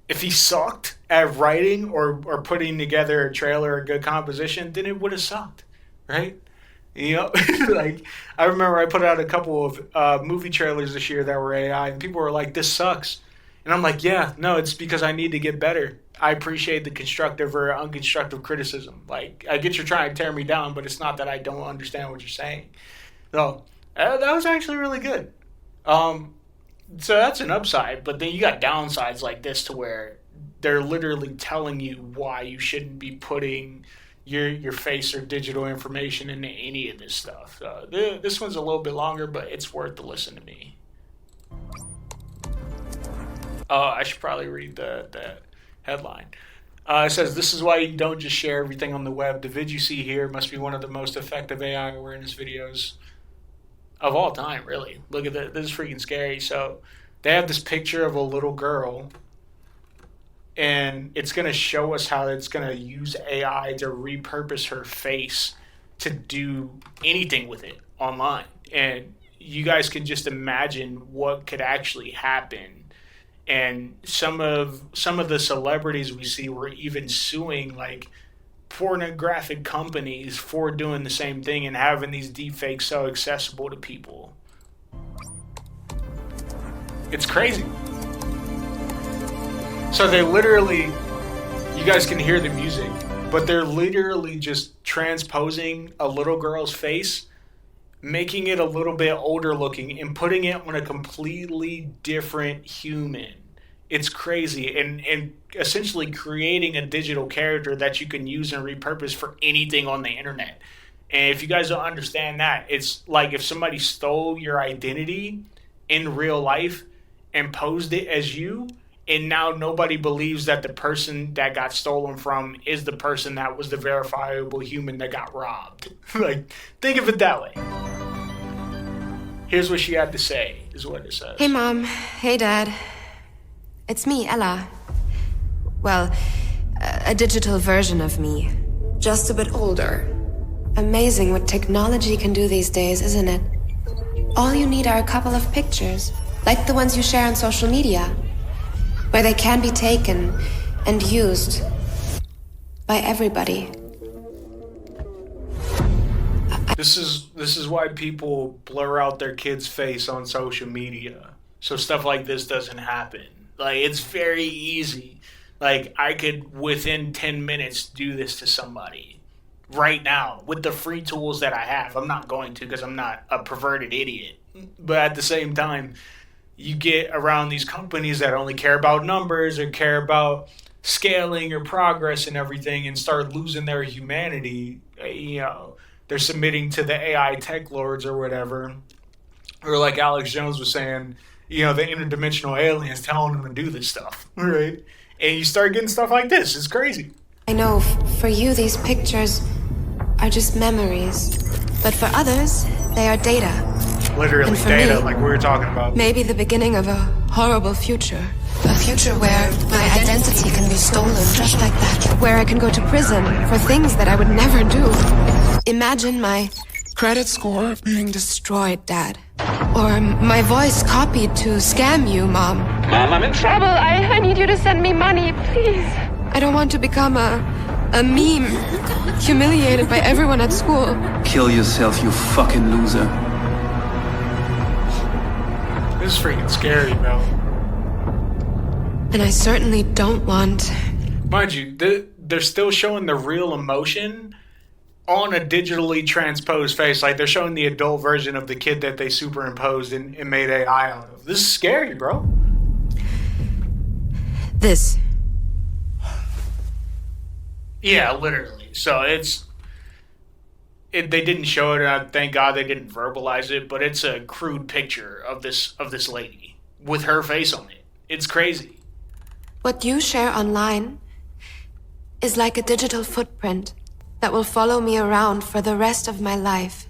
if he sucked at writing or putting together a trailer or a good composition, then it would have sucked, right? You know, like, I remember I put out a couple of movie trailers this year that were AI, and people were like, this sucks. And I'm like, yeah, no, it's because I need to get better. I appreciate the constructive or unconstructive criticism. Like, I get you're trying to tear me down, but it's not that I don't understand what you're saying. So that was actually really good. So that's an upside, but then you got downsides like this to where they're literally telling you why you shouldn't be putting your face or digital information into any of this stuff. This one's a little bit longer, but it's worth the listen to me. I should probably read the headline. It says, this is why you don't just share everything on the web. The vid you see here must be one of the most effective AI awareness videos of all time, really. Look at that. This is freaking scary. So they have this picture of a little girl, and it's going to show us how it's going to use AI to repurpose her face to do anything with it online. And you guys can just imagine what could actually happen. And some of the celebrities we see were even suing, like, pornographic companies for doing the same thing and having these deepfakes so accessible to people. It's crazy. So they literally, you guys can hear the music, but they're literally just transposing a little girl's face, making it a little bit older looking, and putting it on a completely different human. It's crazy, and essentially creating a digital character that you can use and repurpose for anything on the internet. And if you guys don't understand that, it's like if somebody stole your identity in real life and posed it as you, and now nobody believes that the person that got stolen from is the person that was the verifiable human that got robbed. Like, think of it that way. Here's what she had to say, is what it says.
Hey, Mom. Hey, Dad. It's me, Ella. Well, a digital version of me. Just a bit older. Amazing what technology can do these days, isn't it? All you need are a couple of pictures, like the ones you share on social media, where they can be taken and used by everybody.
This is why people blur out their kid's face on social media, so stuff like this doesn't happen. Like, it's very easy. Like, I could, within 10 minutes, do this to somebody right now with the free tools that I have. I'm not going to, because I'm not a perverted idiot. But at the same time, you get around these companies that only care about numbers or care about scaling or progress and everything, and start losing their humanity. You know, they're submitting to the AI tech lords or whatever. Or like Alex Jones was saying, you know, the interdimensional aliens telling them to do this stuff, right? And you start getting stuff like this. It's crazy.
I know, for you, these pictures are just memories. But for others, they are data.
Literally
And for
data,
me,
like we were talking about.
Maybe the beginning of a horrible future. A future where my identity can be stolen just like that. Where I can go to prison for things that I would never do. Imagine my credit score being destroyed, Dad. Or my voice copied to scam you, Mom.
Mom, I'm in trouble.
I need you to send me money, please. I don't want to become a meme, humiliated by everyone at school.
Kill yourself, you fucking loser.
This is freaking scary, bro.
And I certainly don't want...
Mind you, they're still showing the real emotion on a digitally transposed face. Like, they're showing the adult version of the kid that they superimposed and made AI out of. This is scary, bro.
This.
Yeah, literally. So they didn't show it. Thank God they didn't verbalize it. But it's a crude picture of this lady with her face on it. It's crazy.
What you share online is like a digital footprint that will follow me around for the rest of my life.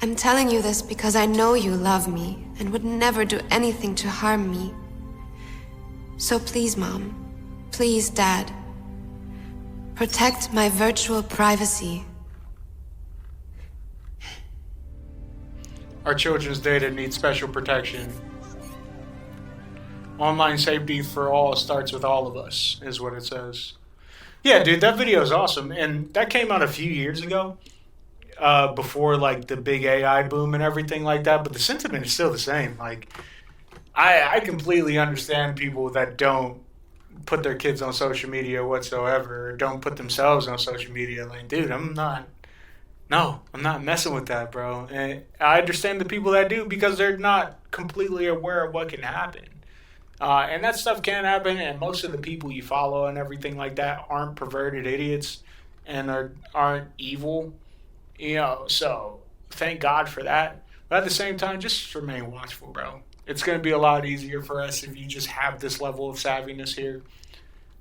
I'm telling you this because I know you love me and would never do anything to harm me. So please, Mom. Please, Dad. Protect my virtual privacy.
Our children's data needs special protection. Online safety for all starts with all of us, is what it says. Yeah, dude, that video is awesome. And that came out a few years ago, before, like, the big AI boom and everything like that. But the sentiment is still the same. Like, I completely understand people that don't put their kids on social media whatsoever, or don't put themselves on social media. Like, dude, I'm not messing with that, bro. And I understand the people that do, because they're not completely aware of what can happen. And that stuff can happen, and most of the people you follow and everything like that aren't perverted idiots and aren't evil, you know, so thank God for that. But at the same time, just remain watchful, bro. It's going to be a lot easier for us if you just have this level of savviness here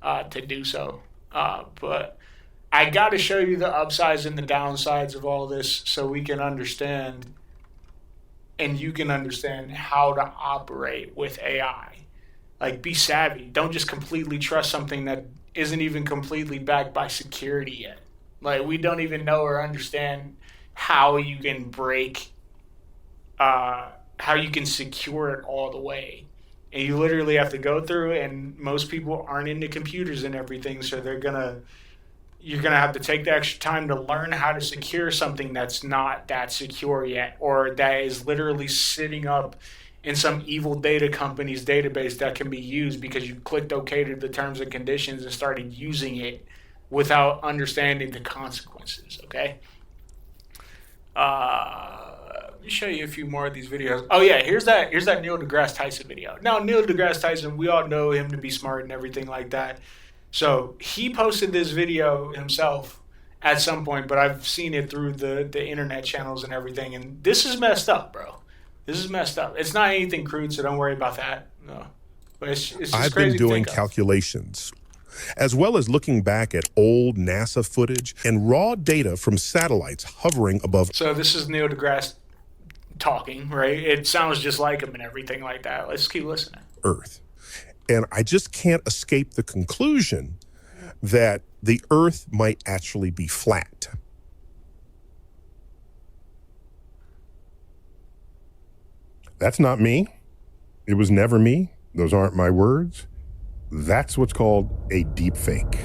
to do so. But I got to show you the upsides and the downsides of all this so we can understand, and you can understand how to operate with AI. Like, be savvy. Don't just completely trust something that isn't even completely backed by security yet. Like, we don't even know or understand how you can how you can secure it all the way. And you literally have to go through it, and most people aren't into computers and everything, so you're gonna have to take the extra time to learn how to secure something that's not that secure yet, or that is literally sitting up in some evil data company's database that can be used because you clicked OK to the terms and conditions and started using it without understanding the consequences, okay? me show you a few more of these videos. Oh yeah, here's that Neil deGrasse Tyson video. Now Neil deGrasse Tyson, we all know him to be smart and everything like that. So he posted this video himself at some point, but I've seen it through the internet channels and everything, and this is messed up, bro. This is messed up. It's not anything crude, so don't worry about that. No. But it's just
I've
crazy
been doing
to think of.
calculations, as well as looking back at old NASA footage and raw data from satellites hovering above.
So this is Neil deGrasse talking, right? It sounds just like him and everything like that. Let's keep listening.
Earth. And I just can't escape the conclusion that the Earth might actually be flat. That's not me. It was never me. Those aren't my words. That's what's called a deep fake.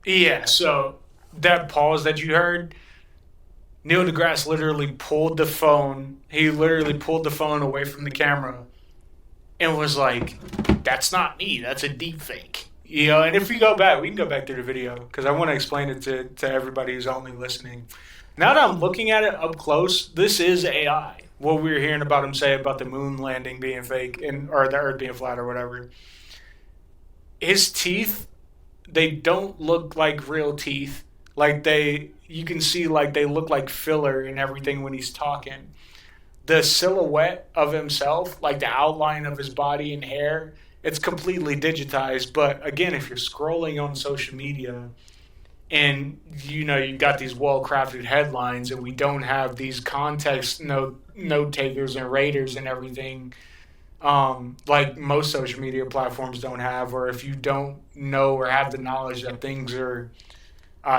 Yeah, so that pause that you heard, Neil deGrasse literally pulled the phone. He literally pulled the phone away from the camera and was like, that's not me. That's a deep fake. You know, and if we go back, we can go back through the video because I want to explain it to everybody who's only listening. Now that I'm looking at it up close, this is AI. What we were hearing about him say about the moon landing being fake or the Earth being flat or whatever. His teeth, they don't look like real teeth. Like you can see like they look like filler and everything when he's talking. The silhouette of himself, like the outline of his body and hair, it's completely digitized. But again, if you're scrolling on social media and you got these well-crafted headlines and we don't have these context note takers and raters and everything, like most social media platforms don't have, or if you don't know or have the knowledge that things are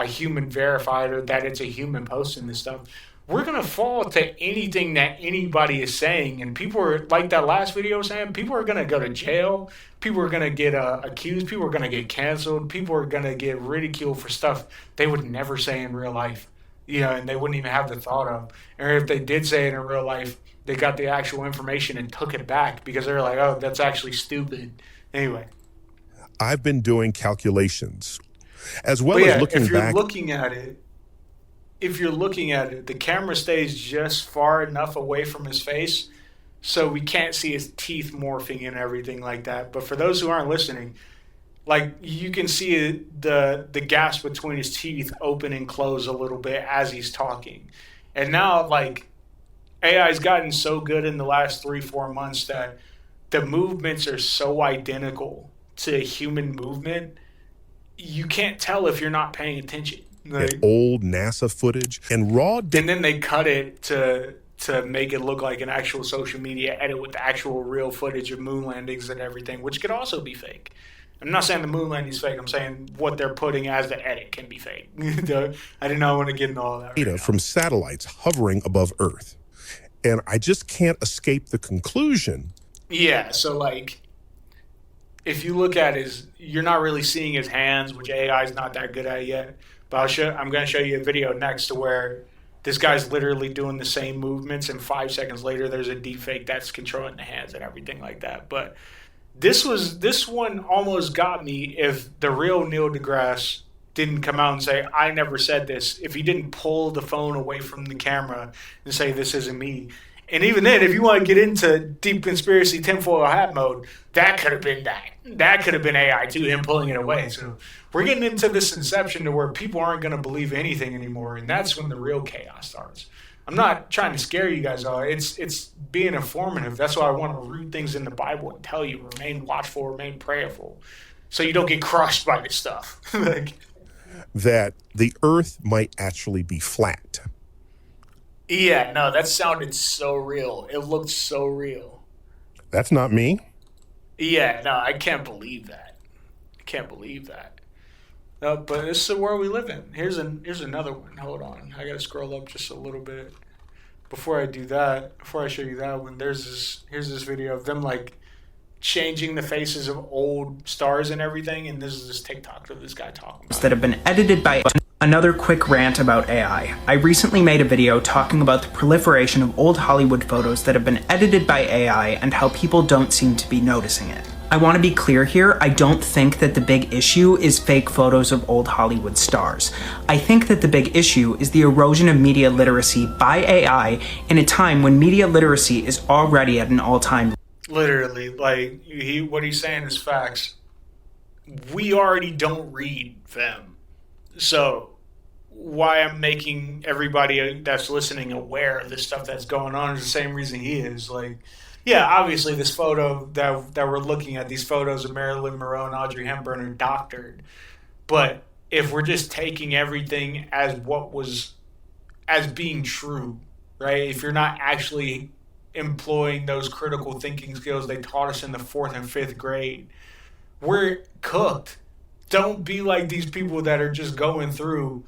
human verified or that it's a human posting this stuff, we're going to fall to anything that anybody is saying. And people are, like that last video saying, people are going to go to jail. People are going to get accused. People are going to get canceled. People are going to get ridiculed for stuff they would never say in real life, and they wouldn't even have the thought of. Or if they did say it in real life, they got the actual information and took it back because they're like, oh, that's actually stupid. Anyway.
I've been doing calculations, as well as looking back.
If you're looking at it, the camera stays just far enough away from his face so we can't see his teeth morphing and everything like that. But for those who aren't listening, like you can see the gaps between his teeth open and close a little bit as he's talking. And now, like, AI's gotten so good in the last 3-4 months that the movements are so identical to human movement, you can't tell if you're not paying attention.
Like, old NASA footage and raw data.
And then they cut it to make it look like an actual social media edit with the actual real footage of moon landings and everything, which could also be fake. I'm not saying the moon landing is fake. I'm saying what they're putting as the edit can be fake. I did not want to get into all that.
Data from satellites hovering above Earth. And I just can't escape the conclusion.
Yeah, so like, if you look at you're not really seeing his hands, which AI is not that good at yet. But I'm going to show you a video next to where this guy's literally doing the same movements, and 5 seconds later, there's a deepfake that's controlling the hands and everything like that. But this one almost got me if the real Neil deGrasse didn't come out and say, I never said this. If he didn't pull the phone away from the camera and say, this isn't me. And even then, if you want to get into deep conspiracy tinfoil hat mode, that could have been that. That could have been AI too, him pulling it away. So we're getting into this inception to where people aren't going to believe anything anymore, and that's when the real chaos starts. I'm not trying to scare you guys all. It's being informative. That's why I want to root things in the Bible and tell you, remain watchful, remain prayerful, so you don't get crushed by this stuff.
That the Earth might actually be flat.
Yeah, no, that sounded so real. It looked so real.
That's not me.
Yeah, no, I can't believe that. I can't believe that. No, but this is the world we live in. Here's another one. Hold on. I got to scroll up just a little bit. Before I do that, before I show you that one, here's this video of them, like, changing the faces of old stars and everything, and this is this TikTok of this guy talking about
that have been edited by. Another quick rant about AI. I recently made a video talking about the proliferation of old Hollywood photos that have been edited by AI and how people don't seem to be noticing it. I want to be clear here, I don't think that the big issue is fake photos of old Hollywood stars. I think that the big issue is the erosion of media literacy by AI in a time when media literacy is already at an all-time.
Literally, like, what he's saying is facts. We already don't read them. So why I'm making everybody that's listening aware of this stuff that's going on is the same reason he is. Like, yeah, obviously this photo that we're looking at, these photos of Marilyn Monroe and Audrey Hepburn are doctored. But if we're just taking everything as what was, as being true, right? If you're not actually employing those critical thinking skills they taught us in the 4th and 5th grade, we're cooked. Don't be like these people that are just going through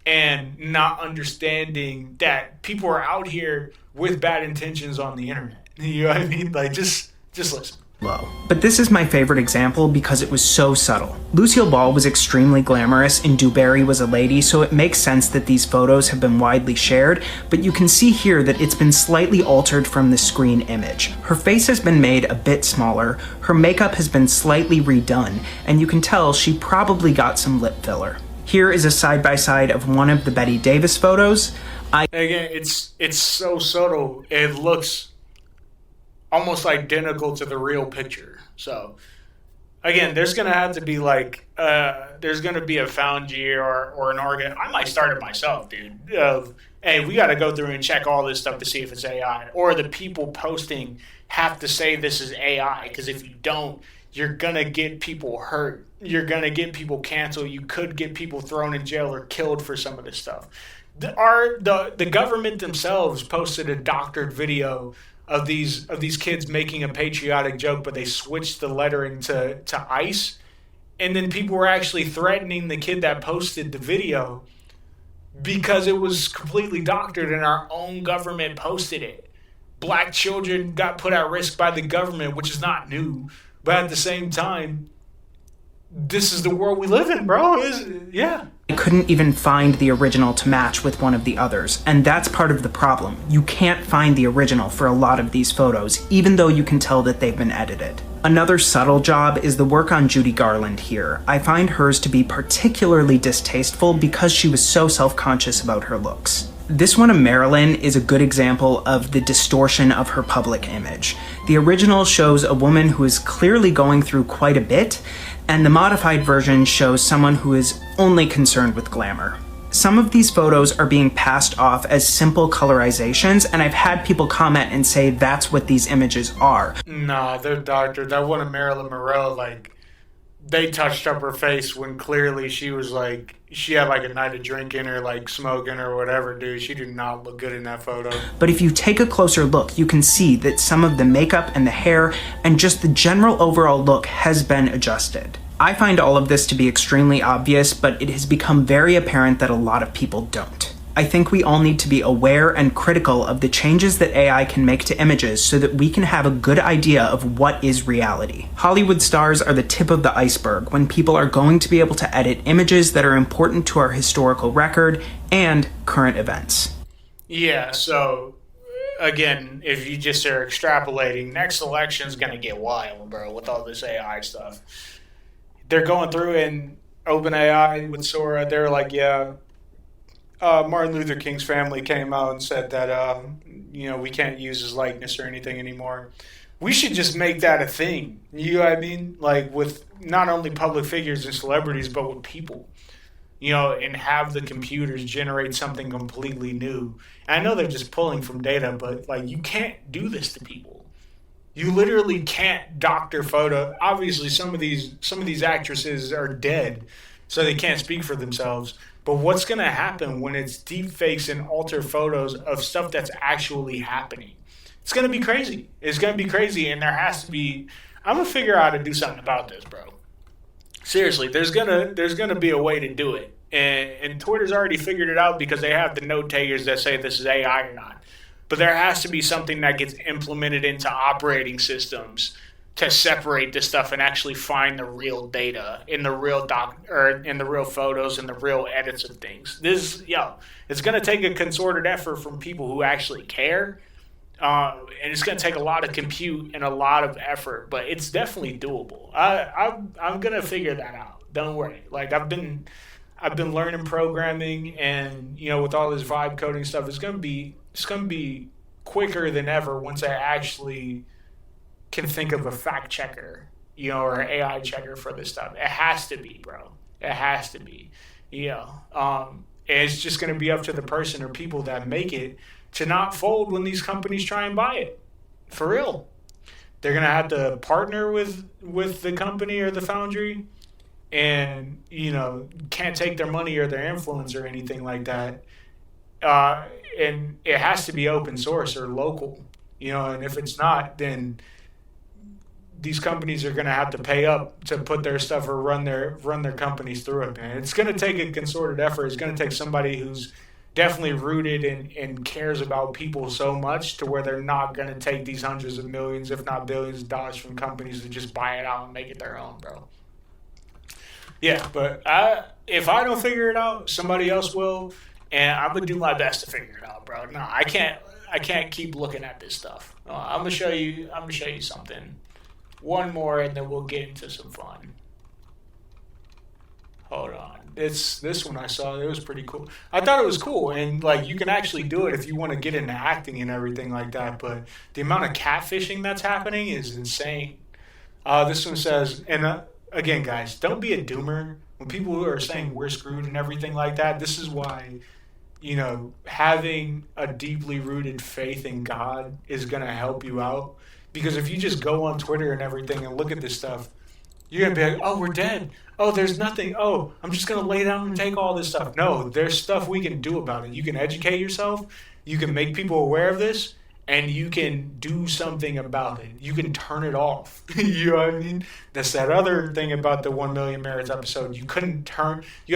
and not understanding that people are out here with bad intentions on the internet. You know what I mean? Like, just listen.
Low. But this is my favorite example because it was so subtle. Lucille Ball was extremely glamorous and Dewberry was a lady, so it makes sense that these photos have been widely shared, but you can see here that it's been slightly altered from the screen image. Her face has been made a bit smaller, her makeup has been slightly redone, and you can tell she probably got some lip filler. Here is a side-by-side of one of the Betty Davis photos.
Again, it's so subtle. It looks almost identical to the real picture. So, again, there's going to have to be like, there's going to be a Foundry or an organ. I might start it myself, dude. Hey, we got to go through and check all this stuff to see if it's AI. Or the people posting have to say this is AI, because if you don't, you're going to get people hurt. You're going to get people canceled. You could get people thrown in jail or killed for some of this stuff. The government themselves posted a doctored video of these kids making a patriotic joke, but they switched the lettering to ICE, and then people were actually threatening the kid that posted the video because it was completely doctored and our own government posted it. Black children got put at risk by the government, which is not new, but at the same time, this is the world we live in, bro. Yeah.
I couldn't even find the original to match with one of the others, and that's part of the problem. You can't find the original for a lot of these photos, even though you can tell that they've been edited. Another subtle job is the work on Judy Garland here. I find hers to be particularly distasteful because she was so self-conscious about her looks. This one of Marilyn is a good example of the distortion of her public image. The original shows a woman who is clearly going through quite a bit, and the modified version shows someone who is only concerned with glamour. Some of these photos are being passed off as simple colorizations, and I've had people comment and say that's what these images are.
Nah, they're doctored. That one of Marilyn Monroe, like, they touched up her face when clearly she was like, she had like a night of drinking or like smoking or whatever, dude. She did not look good in that photo.
But if you take a closer look, you can see that some of the makeup and the hair and just the general overall look has been adjusted. I find all of this to be extremely obvious, but it has become very apparent that a lot of people don't. I think we all need to be aware and critical of the changes that AI can make to images so that we can have a good idea of what is reality. Hollywood stars are the tip of the iceberg when people are going to be able to edit images that are important to our historical record and current events.
Yeah, so again, if you just are extrapolating, next election's gonna get wild, bro, with all this AI stuff. They're going through and OpenAI with Sora, they're like, yeah, Martin Luther King's family came out and said that, we can't use his likeness or anything anymore. We should just make that a thing. You know what I mean? Like, with not only public figures and celebrities, but with people. And have the computers generate something completely new. And I know they're just pulling from data, but, like, you can't do this to people. You literally can't doctor photo. Obviously, some of these actresses are dead, so they can't speak for themselves. But what's going to happen when it's deep fakes and alter photos of stuff that's actually happening? It's going to be crazy. It's going to be crazy, and there has to be... I'm going to figure out how to do something about this, bro. Seriously, there's gonna be a way to do it. And Twitter's already figured it out because they have the note takers that say this is AI or not. But there has to be something that gets implemented into operating systems to separate this stuff and actually find the real data in the real in the real photos and the real edits of things. It's gonna take a concerted effort from people who actually care, And it's going to take a lot of compute and a lot of effort, but it's definitely doable. I'm going to figure that out. Don't worry. Like I've been learning programming, and with all this vibe coding stuff, it's going to be quicker than ever once I actually can think of a fact checker, or an AI checker for this stuff. It has to be, bro. It has to be. And it's just going to be up to the person or people that make it to not fold when these companies try and buy it. For real. They're going to have to partner with the company or the foundry, and, can't take their money or their influence or anything like that. And it has to be open source or local, and if it's not, then these companies are going to have to pay up to put their stuff or run their companies through it, man. It's going to take a concerted effort. It's going to take somebody who's definitely rooted and cares about people so much to where they're not going to take these hundreds of millions, if not billions of dollars from companies to just buy it out and make it their own, bro. Yeah, but if I don't figure it out, somebody else will, and I'm going to do my best to figure it out, bro. No, I can't keep looking at this stuff. I'm going to show you something. One more, and then we'll get into some fun. Hold on. This one I saw, it was pretty cool. I thought it was cool, and like you can actually do it if you want to get into acting and everything like that, but the amount of catfishing that's happening is insane. This one says, and again, guys, don't be a doomer. When people are saying we're screwed and everything like that, this is why, having a deeply rooted faith in God is going to help you out. Because if you just go on Twitter and everything and look at this stuff, you're going to be like, oh, we're dead. Oh, there's nothing. Oh, I'm just going to lay down and take all this stuff. No, there's stuff we can do about it. You can educate yourself. You can make people aware of this. And you can do something about it. You can turn it off. You know what I mean? That's that other thing about the 1 Million Merits episode. You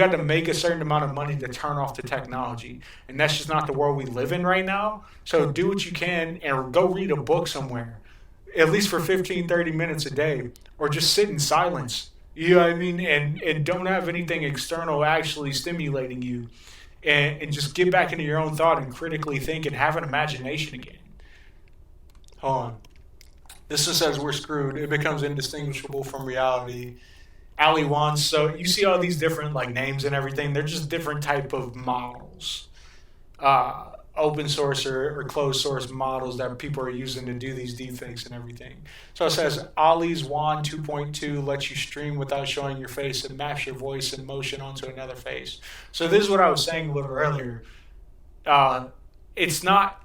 had to make a certain amount of money to turn off the technology. And that's just not the world we live in right now. So do what you can and go read a book somewhere, at least for 15, 30 minutes a day, or just sit in silence. You know what I mean? And don't have anything external actually stimulating you. And just get back into your own thought and critically think and have an imagination again. Hold on. This one says we're screwed. It becomes indistinguishable from reality. Ali wants. So you see all these different like names and everything. They're just different type of models. Open source or closed source models that people are using to do these deepfakes and everything. So it says Ollie's Wand 2.2 lets you stream without showing your face and maps your voice and motion onto another face. So this is what I was saying a little earlier. It's not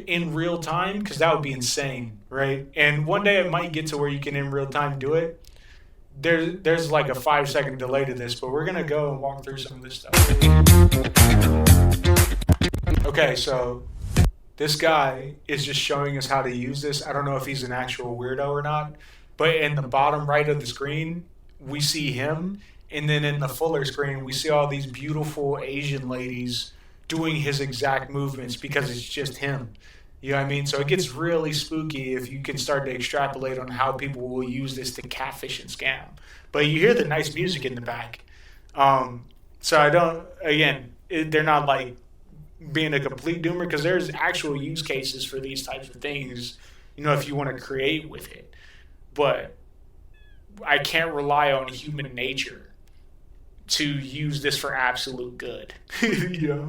in real time because that would be insane, right? And one day it might get to where you can in real time do it. There's like a 5-second delay to this, but we're going to go and walk through some of this stuff. Okay, so this guy is just showing us how to use this. I don't know if he's an actual weirdo or not, but in the bottom right of the screen, we see him. And then in the fuller screen, we see all these beautiful Asian ladies doing his exact movements because it's just him. You know what I mean? So it gets really spooky if you can start to extrapolate on how people will use this to catfish and scam. But you hear the nice music in the back. So I don't, again, they're not like being a complete doomer because there's actual use cases for these types of things, if you want to create with it. But I can't rely on human nature to use this for absolute good.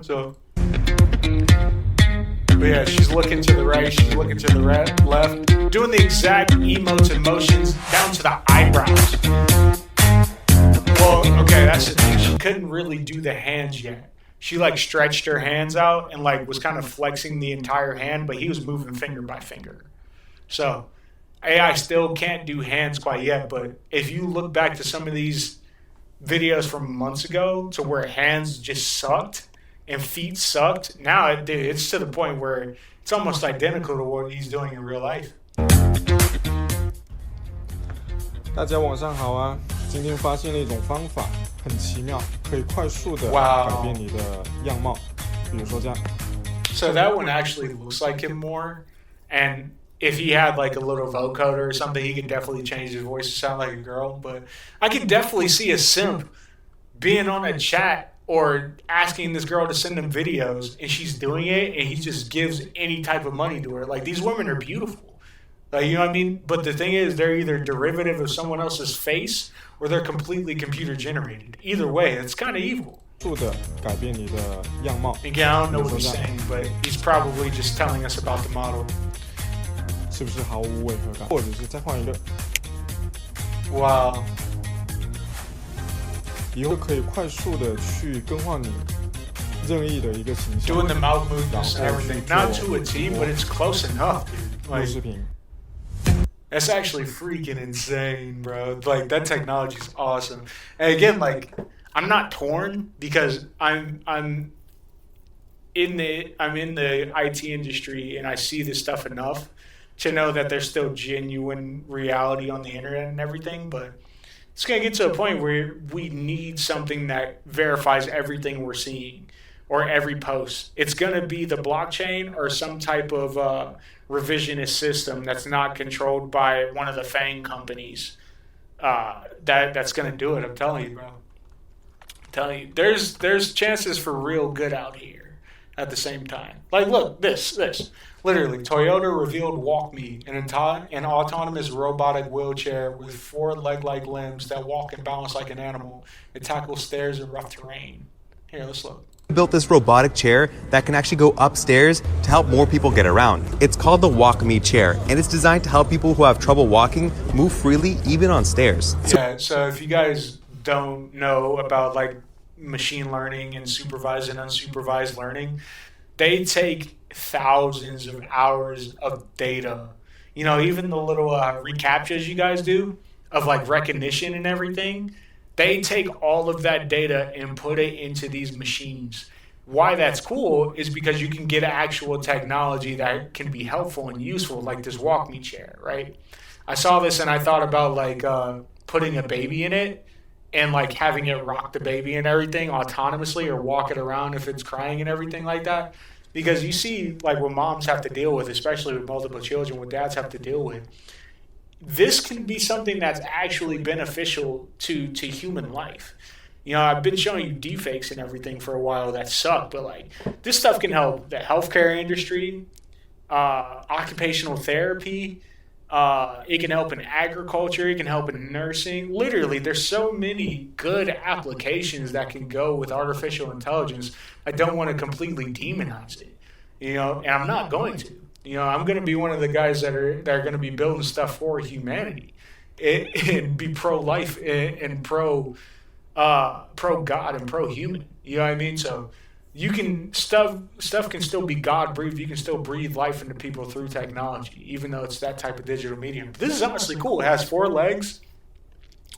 So. But yeah, she's looking to the right, she's looking to the left, doing the exact emotes and motions down to the eyebrows. Well, okay, that's the thing. She couldn't really do the hands yet. She like stretched her hands out and like was kind of flexing the entire hand, but he was moving finger by finger. So AI still can't do hands quite yet, but if you look back to some of these videos from months ago to where hands just sucked and feet sucked, now it's to the point where it's almost identical to what he's doing in real life.
大家晚上好啊！今天发现了一种方法，很奇妙，可以快速的改变你的样貌。比如说这样。
So that one actually looks like him more, and if he had like a little vocoder or something, he could definitely change his voice to sound like a girl. But I could definitely see a simp being on a chat or asking this girl to send him videos, and she's doing it, and he just gives any type of money to her. Like, these women are beautiful. Like, you know what I mean? But the thing is, they're either derivative of someone else's face, or they're completely computer generated. Either way, it's kind of evil.
Again,
I don't know what he's saying, but he's probably just telling us about the model.
是不是毫无违和感？或者是再换一个，
Wow.
以后可以快速的去更换你任意的一个形象。
Doing the mouth movements and everything. Not to a T, but it's close enough, dude.
录视频。
That's actually freaking insane, bro. Like, that technology is awesome. And again, like, I'm not torn because I'm in the IT industry, and I see this stuff enough to know that there's still genuine reality on the internet and everything. But it's gonna get to a point where we need something that verifies everything we're seeing or every post. It's gonna be the blockchain or some type of revisionist system that's not controlled by one of the FANG companies. That's gonna do it. I'm telling you, bro. I'm telling you, there's chances for real good out here at the same time. Like, look, this. Literally, Toyota revealed WalkMe, an autonomous robotic wheelchair with 4 leg-like limbs that walk and balance like an animal. It tackles stairs and rough terrain. Here, let's look.
Built this robotic chair that can actually go upstairs to help more people get around. It's called the WalkMe chair, and it's designed to help people who have trouble walking move freely, even on stairs.
Yeah, so if you guys don't know about, like, machine learning and supervised and unsupervised learning, they take thousands of hours of data. You know, even the little recaptchas you guys do of, like, recognition and everything, they take all of that data and put it into these machines. Why that's cool is because you can get actual technology that can be helpful and useful, like this WalkMe chair, right? I saw this and I thought about, like, putting a baby in it and, like, having it rock the baby and everything autonomously, or walk it around if it's crying and everything like that. Because you see, like, what moms have to deal with, especially with multiple children, what dads have to deal with. This can be something that's actually beneficial to human life. You know, I've been showing you deepfakes and everything for a while that suck, but, like, this stuff can help the healthcare industry, occupational therapy. It can help in agriculture. It can help in nursing. Literally, there's so many good applications that can go with artificial intelligence. I don't want to completely demonize it, you know, and I'm not going to. You know, I'm going to be one of the guys that are going to be building stuff for humanity and be pro-life and pro-God and pro-human. You know what I mean? So you can stuff can still be God-breathed. You can still breathe life into people through technology, even though it's that type of digital medium. But this is honestly cool. It has 4 legs.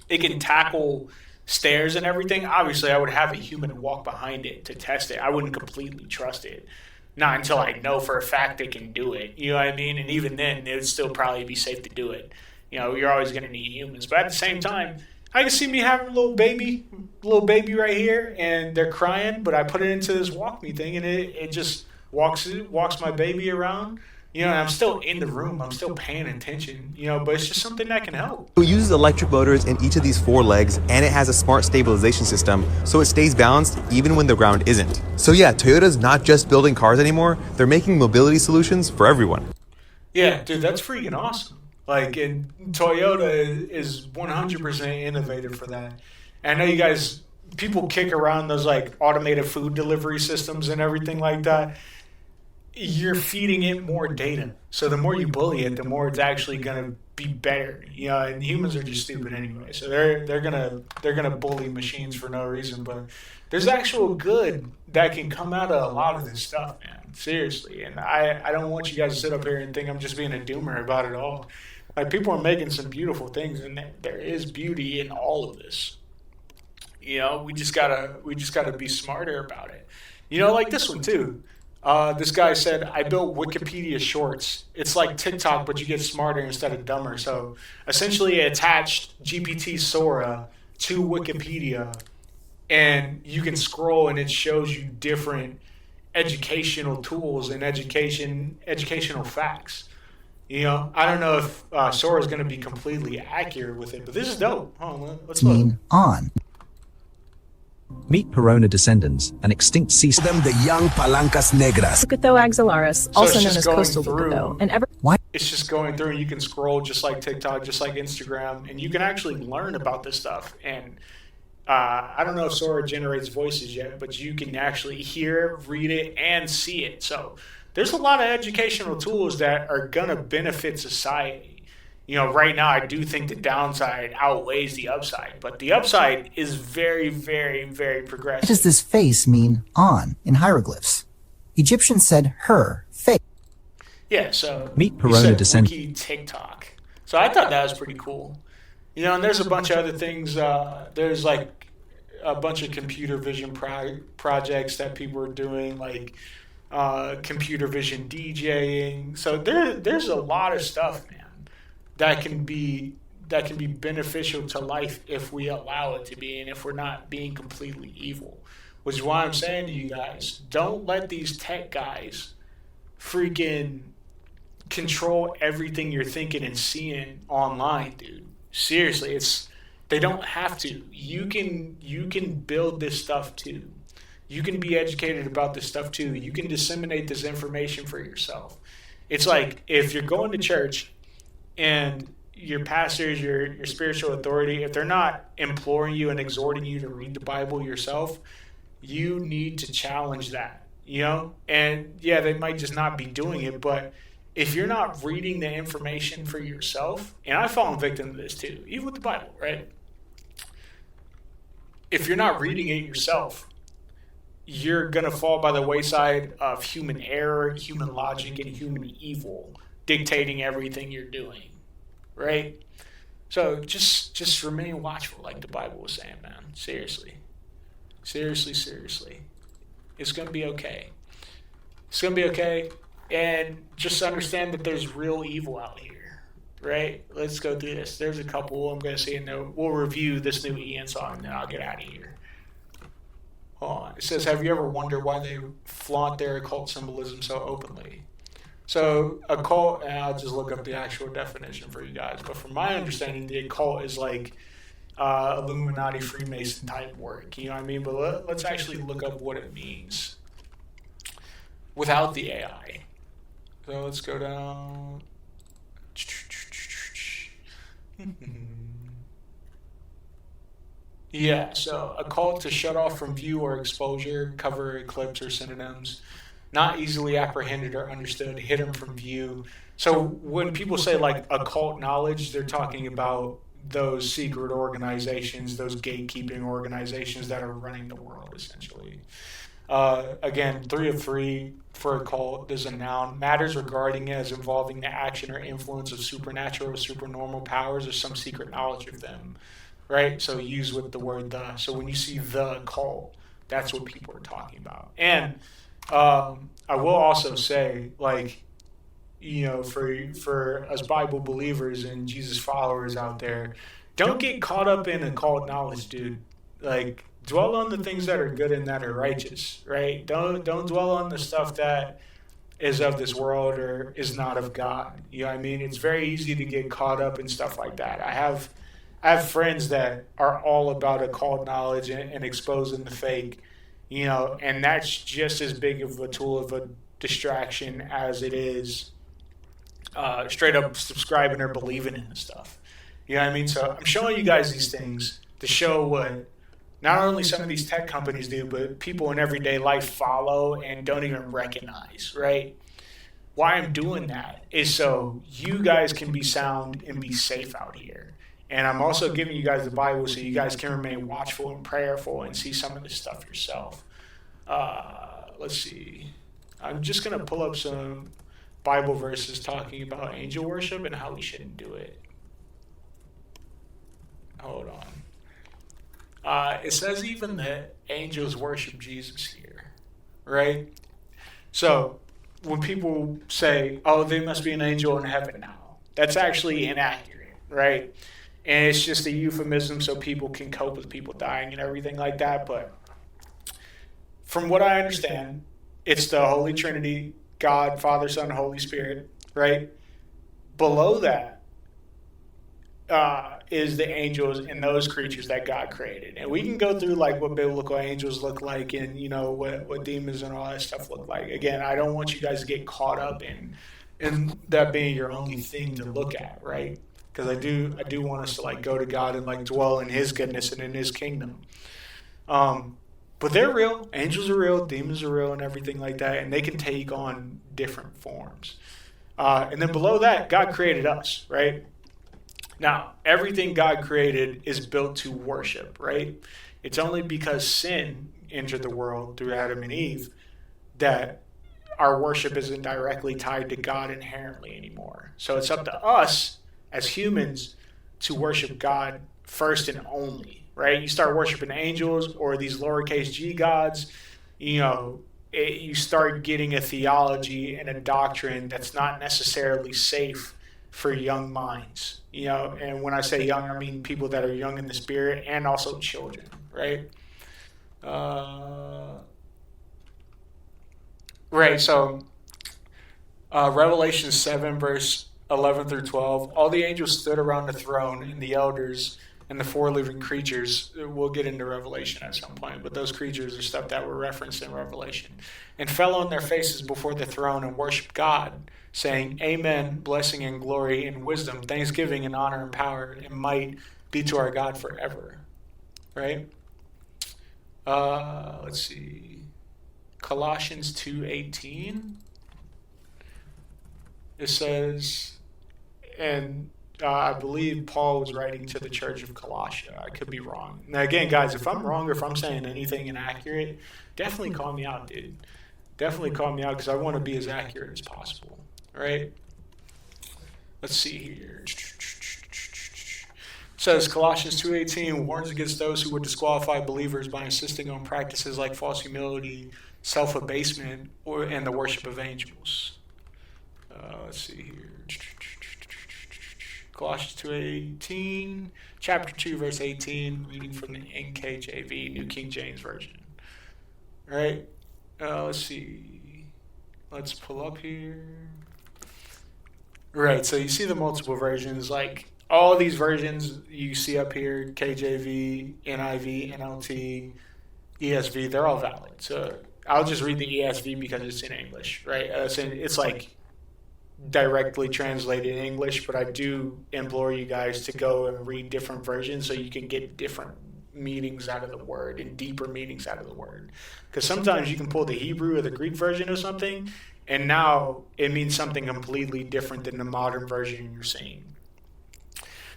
It can tackle stairs and everything. Obviously, I would have a human walk behind it to test it. I wouldn't completely trust it. Not until I know for a fact they can do it. You know what I mean? And even then, it would still probably be safe to do it. You know, you're always going to need humans. But at the same time, I can see me having a little baby right here, and they're crying, but I put it into this WalkMe thing, and it just walks my baby around. You know, and I'm still in the room. I'm still paying attention, you know, but it's just something that can help.
It uses electric motors in each of these 4 legs, and it has a smart stabilization system, so it stays balanced even when the ground isn't. So yeah, Toyota's not just building cars anymore. They're making mobility solutions for everyone.
Yeah, dude, that's freaking awesome. Like, and Toyota is 100% innovative for that. And I know you guys, people kick around those, like, automated food delivery systems and everything like that. You're feeding it more data. So the more you bully it, the more it's actually going to be better. You know, and humans are just stupid anyway. So they're gonna bully machines for no reason. But there's actual good that can come out of a lot of this stuff, man. Seriously. And I don't want you guys to sit up here and think I'm just being a doomer about it all. Like, people are making some beautiful things, and there is beauty in all of this. You know, we just gotta be smarter about it. You know, like this one too. This guy said, I built Wikipedia Shorts. It's like TikTok, but you get smarter instead of dumber. So essentially, it attached GPT Sora to Wikipedia, and you can scroll, and it shows you different educational tools and educational facts. You know, I don't know if Sora is going to be completely accurate with it, but this is dope. Hold on, let's look.
On. Meet Perona descendants, an extinct sea
them the young Palancas Negras.
Cucutho axillaris, also known as coastal cucutho, and
It's just going through, and you can scroll just like TikTok, just like Instagram, and you can actually learn about this stuff. And I don't know if Sora generates voices yet, but you can actually hear it, read it, and see it. So there's a lot of educational tools that are going to benefit society. You know, right now I do think the downside outweighs the upside, but the upside is very, very, very progressive.
What does this face mean on in hieroglyphs? Egyptians said her, face.
Yeah, so
Meet Perona descendants.
Wiki TikTok. So I thought that was pretty cool. You know, and there's a bunch of other things. There's like a bunch of computer vision projects that people are doing, like computer vision DJing. So there's a lot of stuff, man, that can be beneficial to life if we allow it to be, and if we're not being completely evil. Which is why I'm saying to you guys, don't let these tech guys freaking control everything you're thinking and seeing online, dude. Seriously, they don't have to. You can build this stuff too. You can be educated about this stuff too. You can disseminate this information for yourself. It's like if you're going to church and your pastors, your spiritual authority, if they're not imploring you and exhorting you to read the Bible yourself, you need to challenge that, you know? And yeah, they might just not be doing it, but if you're not reading the information for yourself, and I've fallen victim to this too, even with the Bible, right? If you're not reading it yourself, you're going to fall by the wayside of human error, human logic, and human evil dictating everything you're doing, right? So just remain watchful, like the Bible was saying, man. Seriously. It's going to be okay. It's going to be okay. And just understand that there's real evil out here, right? Let's go through this. There's a couple I'm going to see, and then we'll review this new Ian song, and then I'll get out of here. Hold on. It says, have you ever wondered why they flaunt their occult symbolism so openly? So occult, and I'll just look up the actual definition for you guys, but from my understanding, the occult is like Illuminati, Freemason type work, you know what I mean? But let's actually look up what it means without the AI. So let's go down. Yeah, so occult, to shut off from view or exposure, cover, eclipse, or synonyms. Not easily apprehended or understood, hidden from view. So when people say like occult knowledge, they're talking about those secret organizations, those gatekeeping organizations that are running the world, essentially. Again, 3 of 3 for occult is a noun. Matters regarding it as involving the action or influence of supernatural or supernormal powers or some secret knowledge of them, right? So use with the word the. So when you see the occult, that's what people are talking about. And I will also say, like, you know, for us Bible believers and Jesus followers out there, don't get caught up in occult knowledge, dude. Like, dwell on the things that are good and that are righteous, right? Don't dwell on the stuff that is of this world or is not of God. You know what I mean? It's very easy to get caught up in stuff like that. I have friends that are all about occult knowledge and exposing the fake, you know, and that's just as big of a tool of a distraction as it is straight up subscribing or believing in the stuff. You know what I mean? So I'm showing you guys these things to show what not only some of these tech companies do, but people in everyday life follow and don't even recognize, right? Why I'm doing that is so you guys can be sound and be safe out here. And I'm also giving you guys the Bible so you guys can remain watchful and prayerful and see some of this stuff yourself. Let's see. I'm just going to pull up some Bible verses talking about angel worship and how we shouldn't do it. Hold on. It says even that angels worship Jesus here, right? So when people say, oh, they must be an angel in heaven now, that's actually inaccurate, right? And it's just a euphemism so people can cope with people dying and everything like that. But from what I understand, it's the Holy Trinity, God, Father, Son, Holy Spirit, right? Below that is the angels and those creatures that God created. And we can go through like what biblical angels look like and, you know, what demons and all that stuff look like. Again, I don't want you guys to get caught up in that being your only thing to look at, right? Because I do want us to like go to God and like dwell in his goodness and in his kingdom. But they're real. Angels are real, demons are real, and everything like that, and they can take on different forms. And then below that, God created us, right? Now, everything God created is built to worship, right? It's only because sin entered the world through Adam and Eve that our worship isn't directly tied to God inherently anymore. So it's up to us as humans to worship God first and only, right? You start worshiping angels or these lowercase g gods, you know, you start getting a theology and a doctrine that's not necessarily safe for young minds, you know. And when I say young, I mean people that are young in the spirit and also children, right? Right, so Revelation 7, verse 11 through 12, all the angels stood around the throne and the elders and the four living creatures. We'll get into Revelation at some point, but those creatures are stuff that were referenced in Revelation, and fell on their faces before the throne and worshiped God, saying, Amen, blessing and glory and wisdom, thanksgiving and honor and power and might be to our God forever. Right? Let's see. Colossians 2:18. It says, and I believe Paul was writing to the church of Colossia. I could be wrong. Now, again, guys, if I'm wrong or if I'm saying anything inaccurate, definitely call me out, dude. Definitely call me out because I want to be as accurate as possible. All right? Let's see here. It says Colossians 2:18 warns against those who would disqualify believers by insisting on practices like false humility, self-abasement, and the worship of angels. Let's see here. Colossians 2:18, chapter 2, verse 18, reading from the NKJV, New King James Version. All right, let's see. Let's pull up here. Right, so you see the multiple versions, like all these versions you see up here, KJV, NIV, NLT, ESV, they're all valid. So I'll just read the ESV because it's in English, right? It's like directly translated in English, but I do implore you guys to go and read different versions so you can get different meanings out of the word and deeper meanings out of the word. Because sometimes you can pull the Hebrew or the Greek version of something, and now it means something completely different than the modern version you're seeing.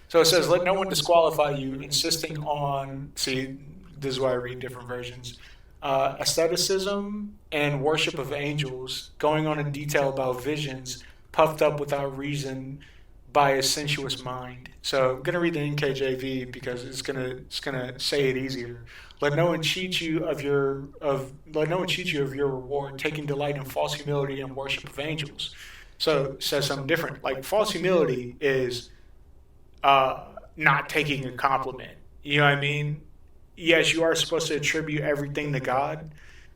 So it says, let no one disqualify you, insisting on, see, this is why I read different versions, asceticism and worship of angels, going on in detail about visions, puffed up without reason by a sensuous mind. So I'm going to read the NKJV because it's going to say it easier. Let no one cheat you of your reward, taking delight in false humility and worship of angels. So it says something different. Like false humility is not taking a compliment. You know what I mean? Yes, you are supposed to attribute everything to God,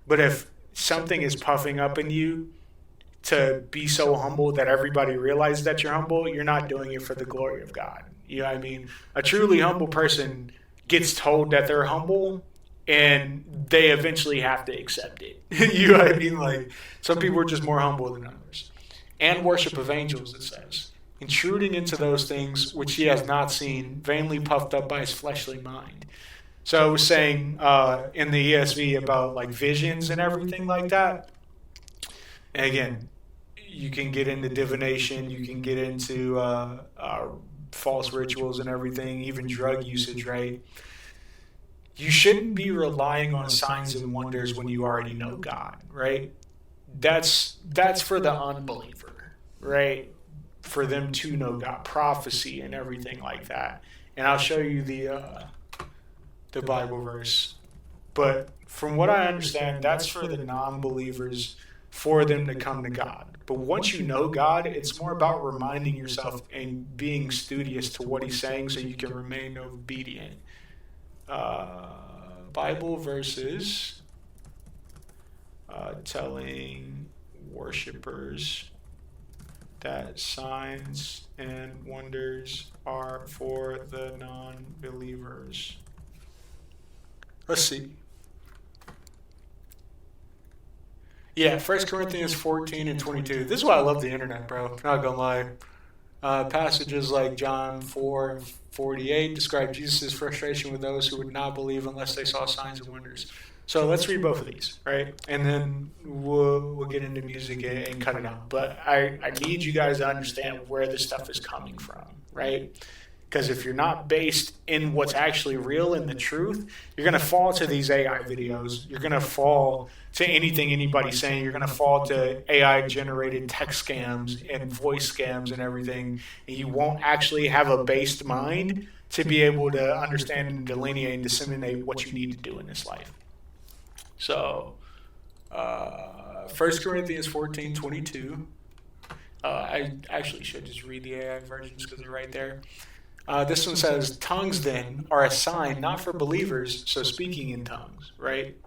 but if something is puffing up in you to be so humble that everybody realizes that you're humble, you're not doing it for the glory of God. You know what I mean? A truly humble person gets told that they're humble, and they eventually have to accept it. You know what I mean? Like, some people are just more humble than others. And worship of angels, it says, intruding into those things which he has not seen, vainly puffed up by his fleshly mind. So I was saying in the ESV about like visions and everything like that. And again, you can get into divination, you can get into false rituals and everything, even drug usage, right? You shouldn't be relying on signs and wonders when you already know God, right? That's for the unbeliever, right? For them to know God, prophecy and everything like that. And I'll show you the Bible verse. But from what I understand, that's for the non-believers, for them to come to God. But once you know God, it's more about reminding yourself and being studious to what he's saying so you can remain obedient. Bible verses telling worshipers that signs and wonders are for the non-believers. Let's see. Yeah, 1 Corinthians 14 and 22. This is why I love the internet, bro. Not gonna lie. Passages like John 4 and 48 describe Jesus' frustration with those who would not believe unless they saw signs and wonders. So let's read both of these, right? And then we'll get into music and cut it out. But I need you guys to understand where this stuff is coming from, right? Because if you're not based in what's actually real and the truth, you're going to fall to these AI videos. You're going to fall to anything anybody's saying. You're going to fall to AI-generated text scams and voice scams and everything. And you won't actually have a based mind to be able to understand and delineate and disseminate what you need to do in this life. So, 1 Corinthians 14:22. I actually should just read the AI versions because they're right there. This one says, tongues then are a sign not for believers, so speaking in tongues, right?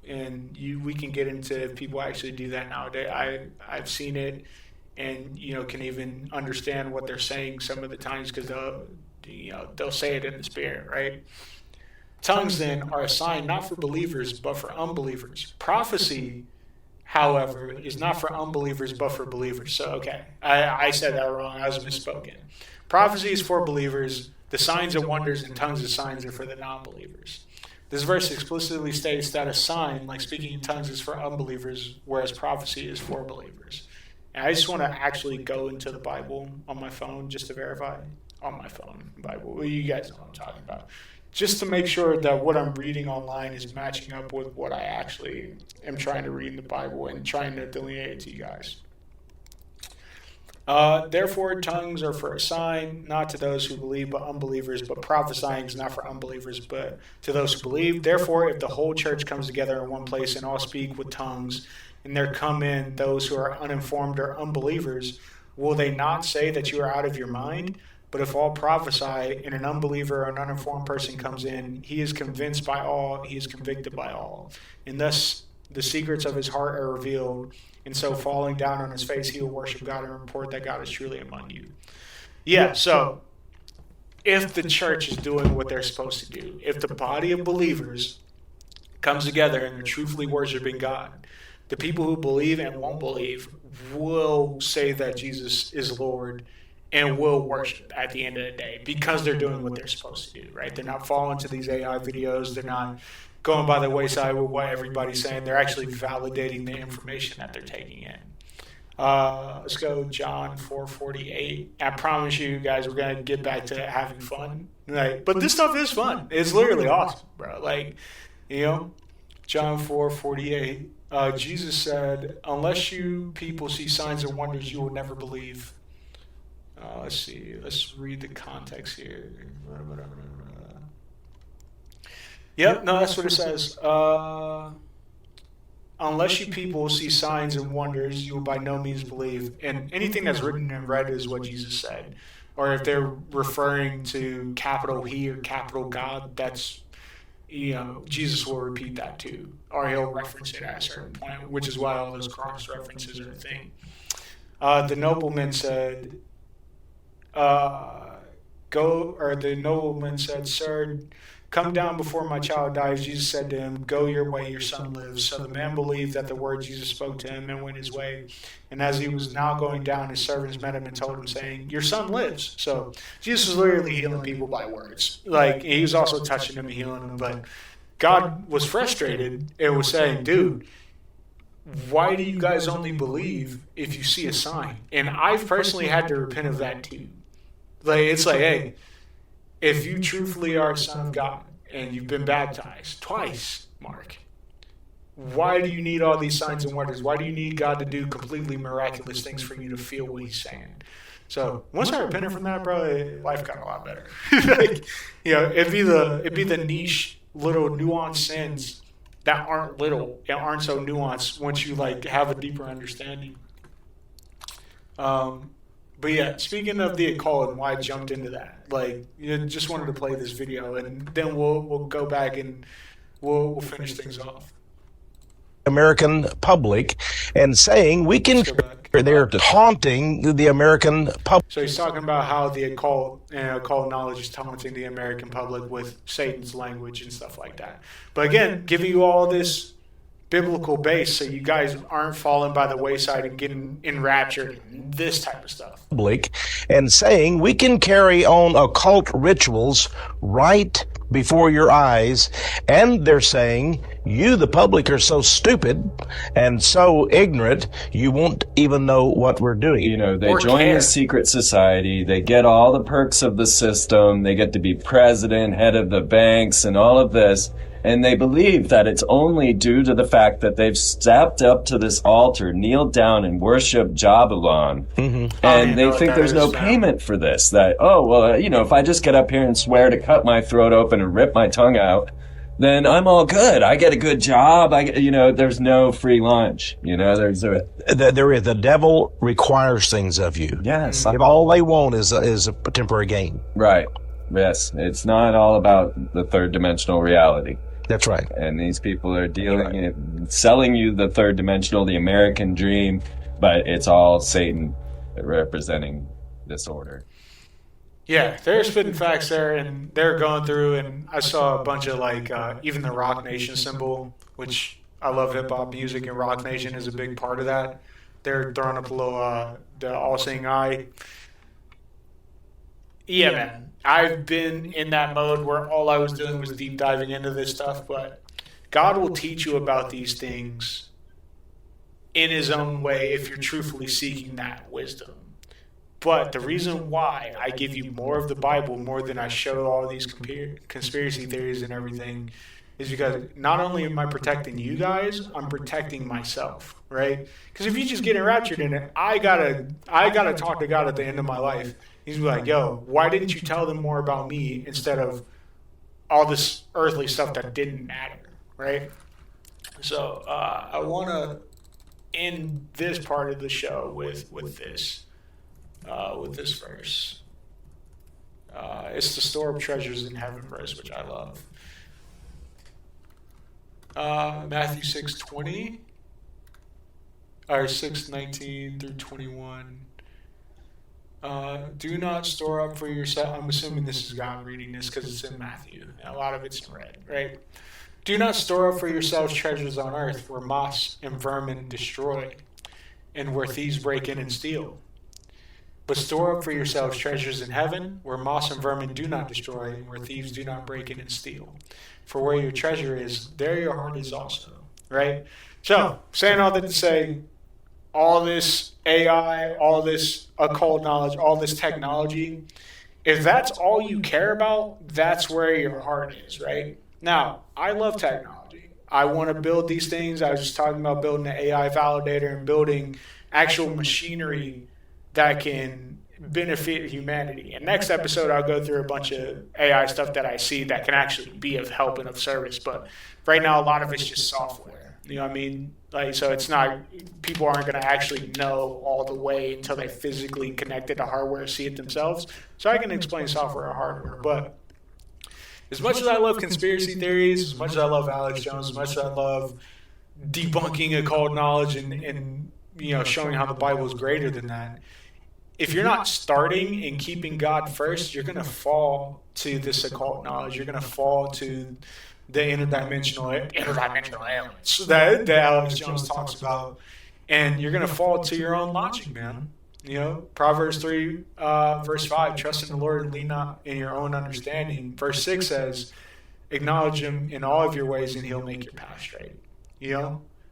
And we can get into if people actually do that nowadays. I've seen it, and can even understand what they're saying some of the times because they'll say it in the spirit, right? Tongues then are a sign not for believers but for unbelievers. Prophecy, however, is not for unbelievers but for believers. So okay, I said that wrong. I was misspoken. Prophecy is for believers. The signs and wonders and tongues of signs are for the non-believers. This verse explicitly states that a sign, like speaking in tongues, is for unbelievers, whereas prophecy is for believers. And I just want to actually go into the Bible on my phone just to verify. On my phone, Bible. Well, you guys know what I'm talking about. Just to make sure that what I'm reading online is matching up with what I actually am trying to read in the Bible and trying to delineate it to you guys. Therefore, tongues are for a sign, not to those who believe, but unbelievers. But prophesying is not for unbelievers, but to those who believe. Therefore, if the whole church comes together in one place and all speak with tongues, and there come in those who are uninformed or unbelievers, will they not say that you are out of your mind? But if all prophesy, and an unbeliever or an uninformed person comes in, he is convinced by all, he is convicted by all. And thus the secrets of his heart are revealed. And so falling down on his face, he will worship God and report that God is truly among you. Yeah, so if the church is doing what they're supposed to do, if the body of believers comes together and they're truthfully worshiping God, the people who believe and won't believe will say that Jesus is Lord and will worship at the end of the day because they're doing what they're supposed to do, right? They're not falling to these AI videos. They're not going by the wayside with what everybody's saying. They're actually validating the information that they're taking in. Let's go John 4:48. I promise you guys we're going to get back to having fun. But this stuff is fun. It's literally awesome, bro. John 4:48. Jesus said, unless you people see signs and wonders, you will never believe. Let's see. Let's read the context here. Yep, no, that's what it says. Unless you people see signs and wonders, you will by no means believe. And anything that's written in red is what Jesus said. Or if they're referring to capital He or capital God, that's, Jesus will repeat that too. Or he'll reference it at a certain point, which is why all those cross references are a thing. The nobleman said, the nobleman said, Sir, come down before my child dies. Jesus said to him, go your way, your son lives. So the man believed that the word Jesus spoke to him and went his way. And as he was now going down, his servants met him and told him, saying, your son lives. So Jesus was literally healing people by words. He was also touching them and healing them. But God was frustrated and was saying, dude, why do you guys only believe if you see a sign? And I've personally had to repent of that too. Hey, if you truthfully are a son of God and you've been baptized twice, Mark, why do you need all these signs and wonders? Why do you need God to do completely miraculous things for you to feel what he's saying? So once I repented from that, bro, life got a lot better. It'd be the niche little nuanced sins that aren't little and aren't so nuanced once you have a deeper understanding. But yeah, speaking of the occult and why I jumped into that, just wanted to play this video and then we'll go back and we'll finish things off.
American public and saying we can
They're taunting the American public.
So he's talking about how the occult knowledge is taunting the American public with Satan's language and stuff like that. But again, giving you all this biblical base so you guys aren't falling by the wayside and getting enraptured in this type of stuff.
And saying we can carry on occult rituals right before your eyes, and they're saying you, the public, are so stupid and so ignorant you won't even know what we're doing.
You know, they join the secret society, they get all the perks of the system, they get to be president, head of the banks, and all of this. And they believe that it's only due to the fact that they've stepped up to this altar, kneeled down, and worshiped Jabalon. And they think there's no payment for this. That, if I just get up here and swear to cut my throat open and rip my tongue out, then I'm all good. I get a good job. There's no free lunch.
The devil requires things of you.
Yes.
If all they want is a temporary gain.
Right. Yes. It's not all about the third dimensional reality.
That's right.
And these people are selling you the third dimensional, the American dream, but it's all Satan representing this order.
Yeah, they're spitting facts there, and they're going through, and I saw a bunch of even the Rock Nation symbol, which I love hip-hop music, and Rock Nation is a big part of that. They're throwing up a little, the all-seeing eye. Yeah, man. I've been in that mode where all I was doing was deep diving into this stuff, but God will teach you about these things in His own way if you're truthfully seeking that wisdom. But the reason why I give you more of the Bible, more than I show all these conspiracy theories and everything, is because not only am I protecting you guys, I'm protecting myself, right? Because if you just get enraptured in it, I gotta talk to God at the end of my life. He's like, yo, why didn't you tell them more about me instead of all this earthly stuff that didn't matter, right? So I want to end this part of the show with this verse. It's the store of treasures in heaven verse, which I love. Matthew 6:20 or 6:19 through 21. Do not store up for yourself. I'm assuming this is God reading this because it's in Matthew. A lot of it's in red, right? Do not store up for yourselves treasures on earth where moths and vermin destroy and where thieves break in and steal. But store up for yourselves treasures in heaven where moths and vermin do not destroy and where thieves do not break in and steal. For where your treasure is, there your heart is also, right? So, saying all that to say, all this AI, all this occult knowledge, all this technology, if that's all you care about, that's where your heart is, right? Now, I love technology. I want to build these things. I was just talking about building an AI validator and building actual machinery that can benefit humanity. And next episode, I'll go through a bunch of AI stuff that I see that can actually be of help and of service. But right now, a lot of it's just software. You know what I mean? So it's not, people aren't going to actually know all the way until they physically connect it to hardware, see it themselves. So I can explain software or hardware. But as much as I love conspiracy theories, as much as I love Alex Jones, as much as I love debunking occult knowledge and showing how the Bible is greater than that, if you're not starting and keeping God first, you're going to fall to this occult knowledge. You're going to fall to the interdimensional aliens that Alex Jones talks about, and you're going to fall to your own logic, man. Proverbs 3, verse 5, trust in the Lord and lean not in your own understanding. Verse 6 says, acknowledge Him in all of your ways and He'll make your path straight.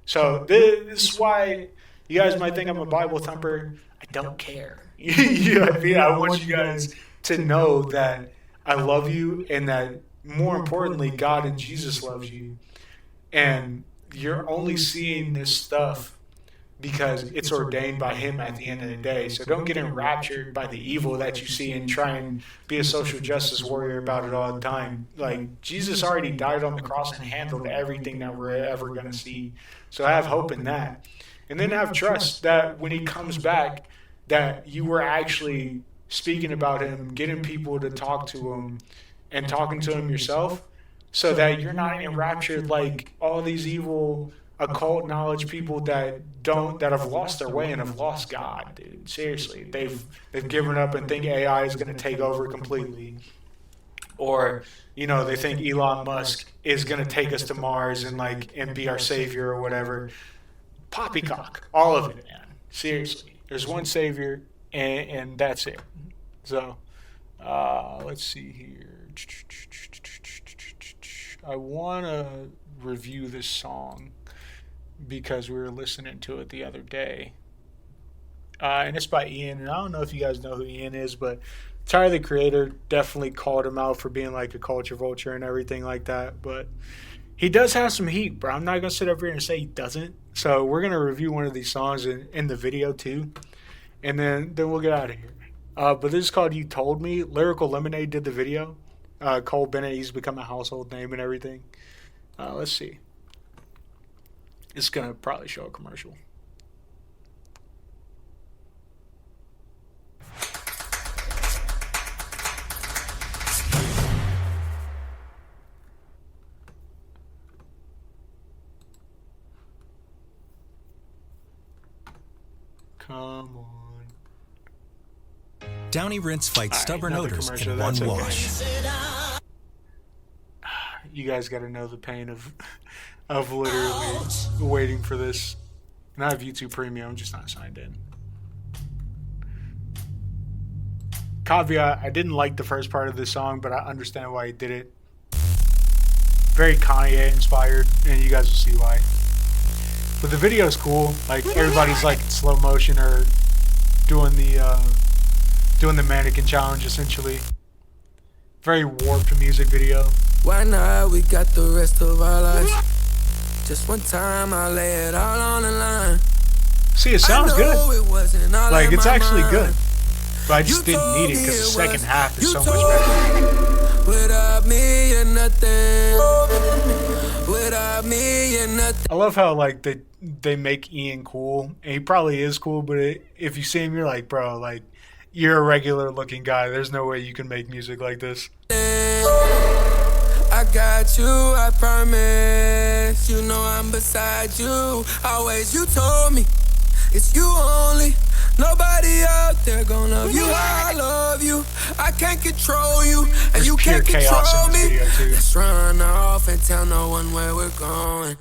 So this is why you guys might think I'm a Bible thumper. I don't care. I want you guys to know that I love you and that, more importantly, God and Jesus loves you. And you're only seeing this stuff because it's ordained by Him at the end of the day. So don't get enraptured by the evil that you see and try and be a social justice warrior about it all the time. Like, Jesus already died on the cross and handled everything that we're ever going to see. So have hope in that. And then have trust that when He comes back, that you were actually speaking about Him, getting people to talk to Him, and talking to Him yourself, so that you're not enraptured like all these evil occult knowledge people that have lost their way and have lost God, dude. Seriously, they've given up and think AI is going to take over completely, or they think Elon Musk is going to take us to Mars and be our savior or whatever. Poppycock, all of it, man. Seriously, there's one savior, and that's it. So, let's see here. I want to review this song because we were listening to it the other day. And it's by Ian, and I don't know if you guys know who Ian is, but Tyler, the Creator, definitely called him out for being like a culture vulture and everything like that. But he does have some heat, bro. I'm not going to sit up here and say he doesn't. So we're going to review one of these songs in the video too. And then we'll get out of here. But this is called You Told Me. Lyrical Lemonade did the video. Cole Bennett, he's become a household name and everything. Let's see. It's going to probably show a commercial. Come on.
Downy Rinse fights stubborn odors in one wash.
You guys got to know the pain of literally waiting for this. And I have YouTube Premium, I'm just not signed in. Caveat, I didn't like the first part of this song, but I understand why he did it. Very Kanye inspired, and you guys will see why. But the video is cool. Like, everybody's like in slow motion or doing the mannequin challenge, essentially. Very warped music video.
Why not? We got the rest of our lives. Just one time, I'll lay it all on the line.
See, it sounds good. Like, it's actually good. But I just didn't need it because the second half is so much better.
Without me, you're nothing. Without me, you're nothing.
I love how, like, they make Ian cool. And he probably is cool, but if you see him, you're like, bro, like, you're a regular looking guy. There's no way you can make music like this.
I got you, I promise. You know I'm beside you. Always you told me it's you only. Nobody out there gonna love you how I love you. I can't control you, and you can't control me. Let's run off and tell no one where we're going.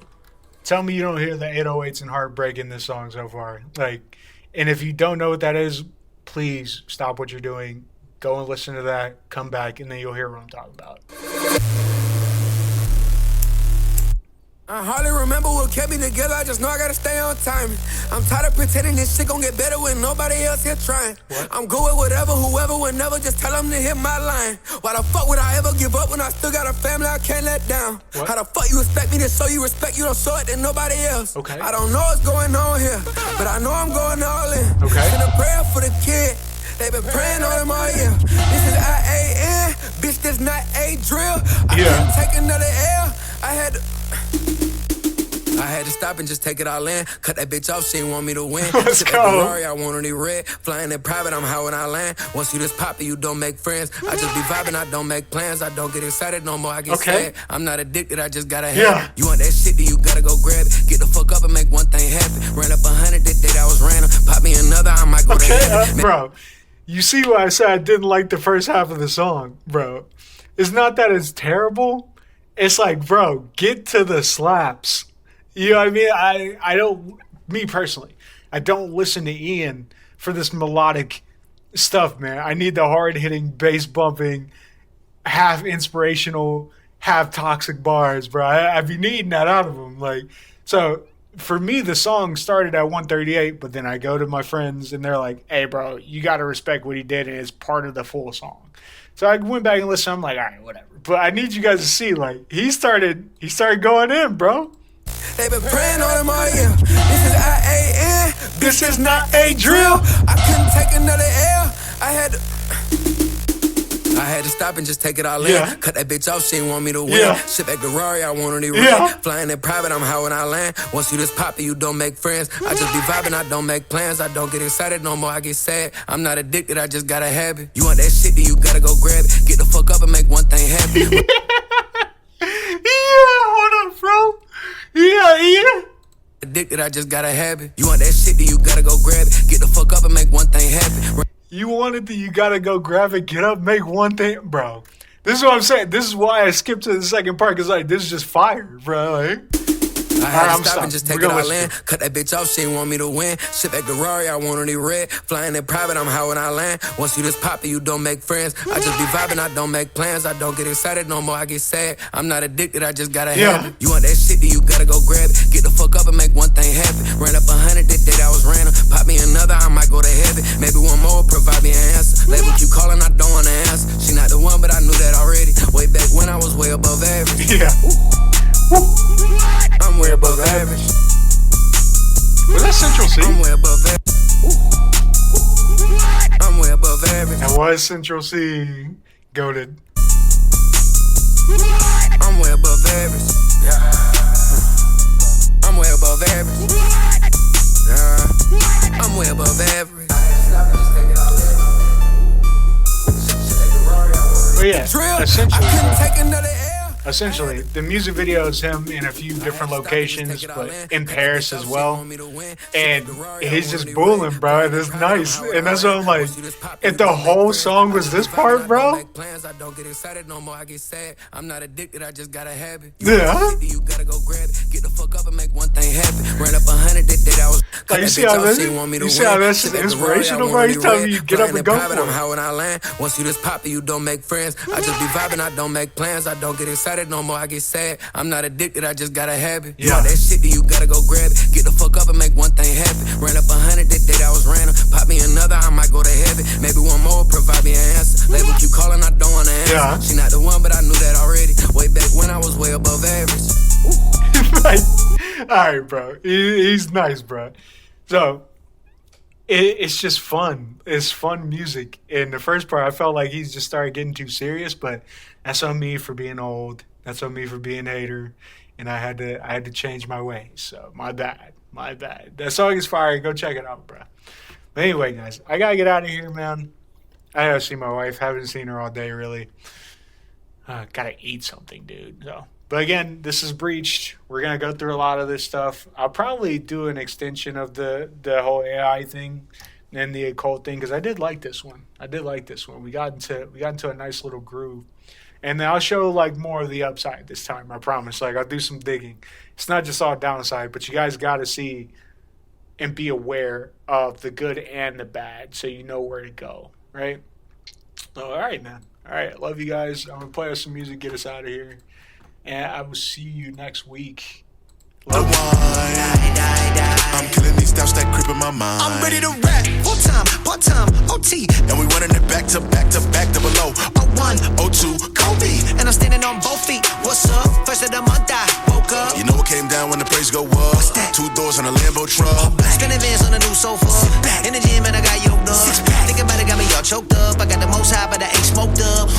Tell me you don't hear the 808s and heartbreak in this song so far. Like, and if you don't know what that is, please stop what you're doing. Go and listen to that, come back, and then you'll hear what I'm talking about.
I hardly remember what kept me together, I just know I gotta stay on time. I'm tired of pretending this shit gon' get better when nobody else here trying. I'm good with whatever, whoever, whenever, just tell them to hit my line. Why the fuck would I ever give up when I still got a family I can't let down? How the fuck you expect me to show you respect, you don't show it to nobody else? I don't know what's going on here, but I know I'm going all in. Send a prayer for the kid. They been praying on him all year. This is IAN, bitch, this not a drill. I couldn't take another L. I had to stop and just take it all in. Cut that bitch off, she ain't want me to win.
Let's go.
Ferrari, I want only red. Flying in private, I'm high when I land. Once you this poppy, you don't make friends. I just be vibing, I don't make plans. I don't get excited no more, I get sad. I'm not addicted, I just gotta have it. You want that shit, then you gotta go grab it. Get the fuck up and make one thing happen. Ran up 100, that day that was random. Pop me another, I might go to
bro, you see why I said I didn't like the first half of the song, bro. It's not that it's terrible. It's like, bro, get to the slaps. You know what I mean? I don't, me personally, I don't listen to Ian for this melodic stuff, man. I need the hard-hitting, bass-bumping, half inspirational, half toxic bars, bro. I be needing that out of him. Like, so for me, the song started at 138, but then I go to my friends and they're like, hey, bro, you got to respect what he did, and it's part of the full song. So I went back and listened. I'm like, all right, whatever. But I need you guys to see, like, he started going in, bro.
They been praying on him all year. This is IAN.
This is not a drill.
I couldn't take another L. I had to stop and just take it all in. Cut that bitch off, she ain't want me to win. Sit back to Ferrari, I want only red. Flying in private, I'm high when I land. Once you this poppy, you don't make friends. I just be vibing, I don't make plans. I don't get excited no more, I get sad. I'm not addicted, I just gotta have it. You want that shit, then you gotta go grab it. Get the fuck up and make one thing happen.
Hold up, bro. Yeah.
addicted, I just gotta have it. You want that shit, then you gotta go grab it. Get the fuck up and make one thing happen.
You want it, then you gotta go grab it, get up, make one thing. Bro, this is what I'm saying. This is why I skipped to the second part, because like, this is just fire, bro. Like,
I had to stop and just take it all in. Cut that bitch off, she ain't want me to win. Shit back to Rari, I want only red. Flying in private, I'm high when I land. Once you just pop it, you don't make friends. I just be vibing, I don't make plans. I don't get excited no more, I get sad. I'm not addicted, I just gotta have it. You want that shit, then you gotta go grab it. Get the fuck up and make one thing happen. Ran up 100, that day that was random. Pop me another, I might go to heaven. Maybe one more, provide me an answer. Label keep calling, I don't wanna answer. She not the one, but I knew that already. Way back when I was way above average.
Yeah.
I'm way above average.
Was that Central C?
I'm way above average. I'm way above average.
That was Central C. Goated.
I'm way above average. Yeah. I'm way above average. Yeah. I'm way above average.
But yeah, essentially, the music video is him in a few different locations, but in Paris as well. And he's just bullying, bro. And it's nice. And that's what I'm like, if the whole song was this part, bro.
I'm not addicted, I just gotta have it.
Yeah.
You gotta go grab it. Get the fuck up and make one thing happen. Ran up 100 that day I was.
Like, you see how that's just inspirational, bro? He's telling you get up and go for it.
I'm high when I land. Once you just pop it, you don't make friends. I just be vibing, I don't make plans. I don't get excited no more, I get sad. I'm not addicted, I just gotta have it. You want that shit, then you gotta go grab it. Get the fuck up and make one thing happen. Ran up 100 that day that was random. Pop me another, I might go to heaven. Maybe one more, provide me an answer. Label keep calling, I don't wanna answer. She not the one, but I knew that already. Way back when I was way above average.
Like, alright, bro. He's nice, bro. So, it's just fun. It's fun music. In the first part, I felt like he's just started getting too serious, but that's on me for being old. That's on me for being a hater. And I had to change my ways. So, my bad. My bad. That song is fire. Go check it out, bro. But anyway, guys, I gotta get out of here, man. I gotta see my wife. Haven't seen her all day, really. Gotta eat something, dude. So, but again, this is Breached. We're gonna go through a lot of this stuff. I'll probably do an extension of the whole AI thing and the occult thing, because I did like this one. We got into a nice little groove. And then I'll show like more of the upside this time, I promise. Like, I'll do some digging. It's not just all downside, but you guys gotta see and be aware of the good and the bad so you know where to go, right? So, all right, man. All right, love you guys. I'm going to play us some music, get us out of here. And I will see you next week. Love you.
I'm killing these styles that creep in my mind. I'm ready to rap. Full time, part time, OT. And we running it back to back to back to below. 01, 02, Kobe. And I'm standing on both feet. What's up? First of the month I woke up. You know what came down when the praise go up? What's that? 2 doors on a Lambo truck. Spinning Vans on a new sofa. In the gym and I got yoked up. Thinking about it got me all choked up. I got the most high but I ain't smoked up.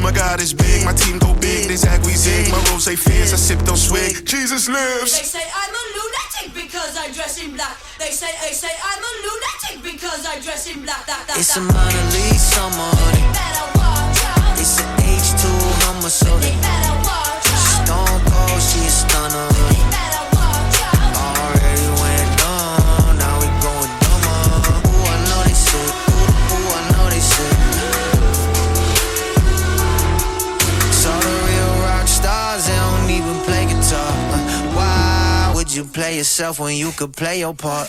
My God is big, my team go big. They zag, we zig, my rose say fierce. I sip, don't swig. Jesus lives.
They say I'm a lunatic because I dress in black. They say I'm a lunatic because I dress in black.
It's a Mona Lisa money. It's an H2 Hummer, so they better watch out. Stone Cold, she a stunner. They better watch out. Already went dumb, now we going dumber. Ooh, I know they sick. Ooh, I know they sick. So the real rock stars, they don't even play guitar. Why would you play yourself when you could play your part?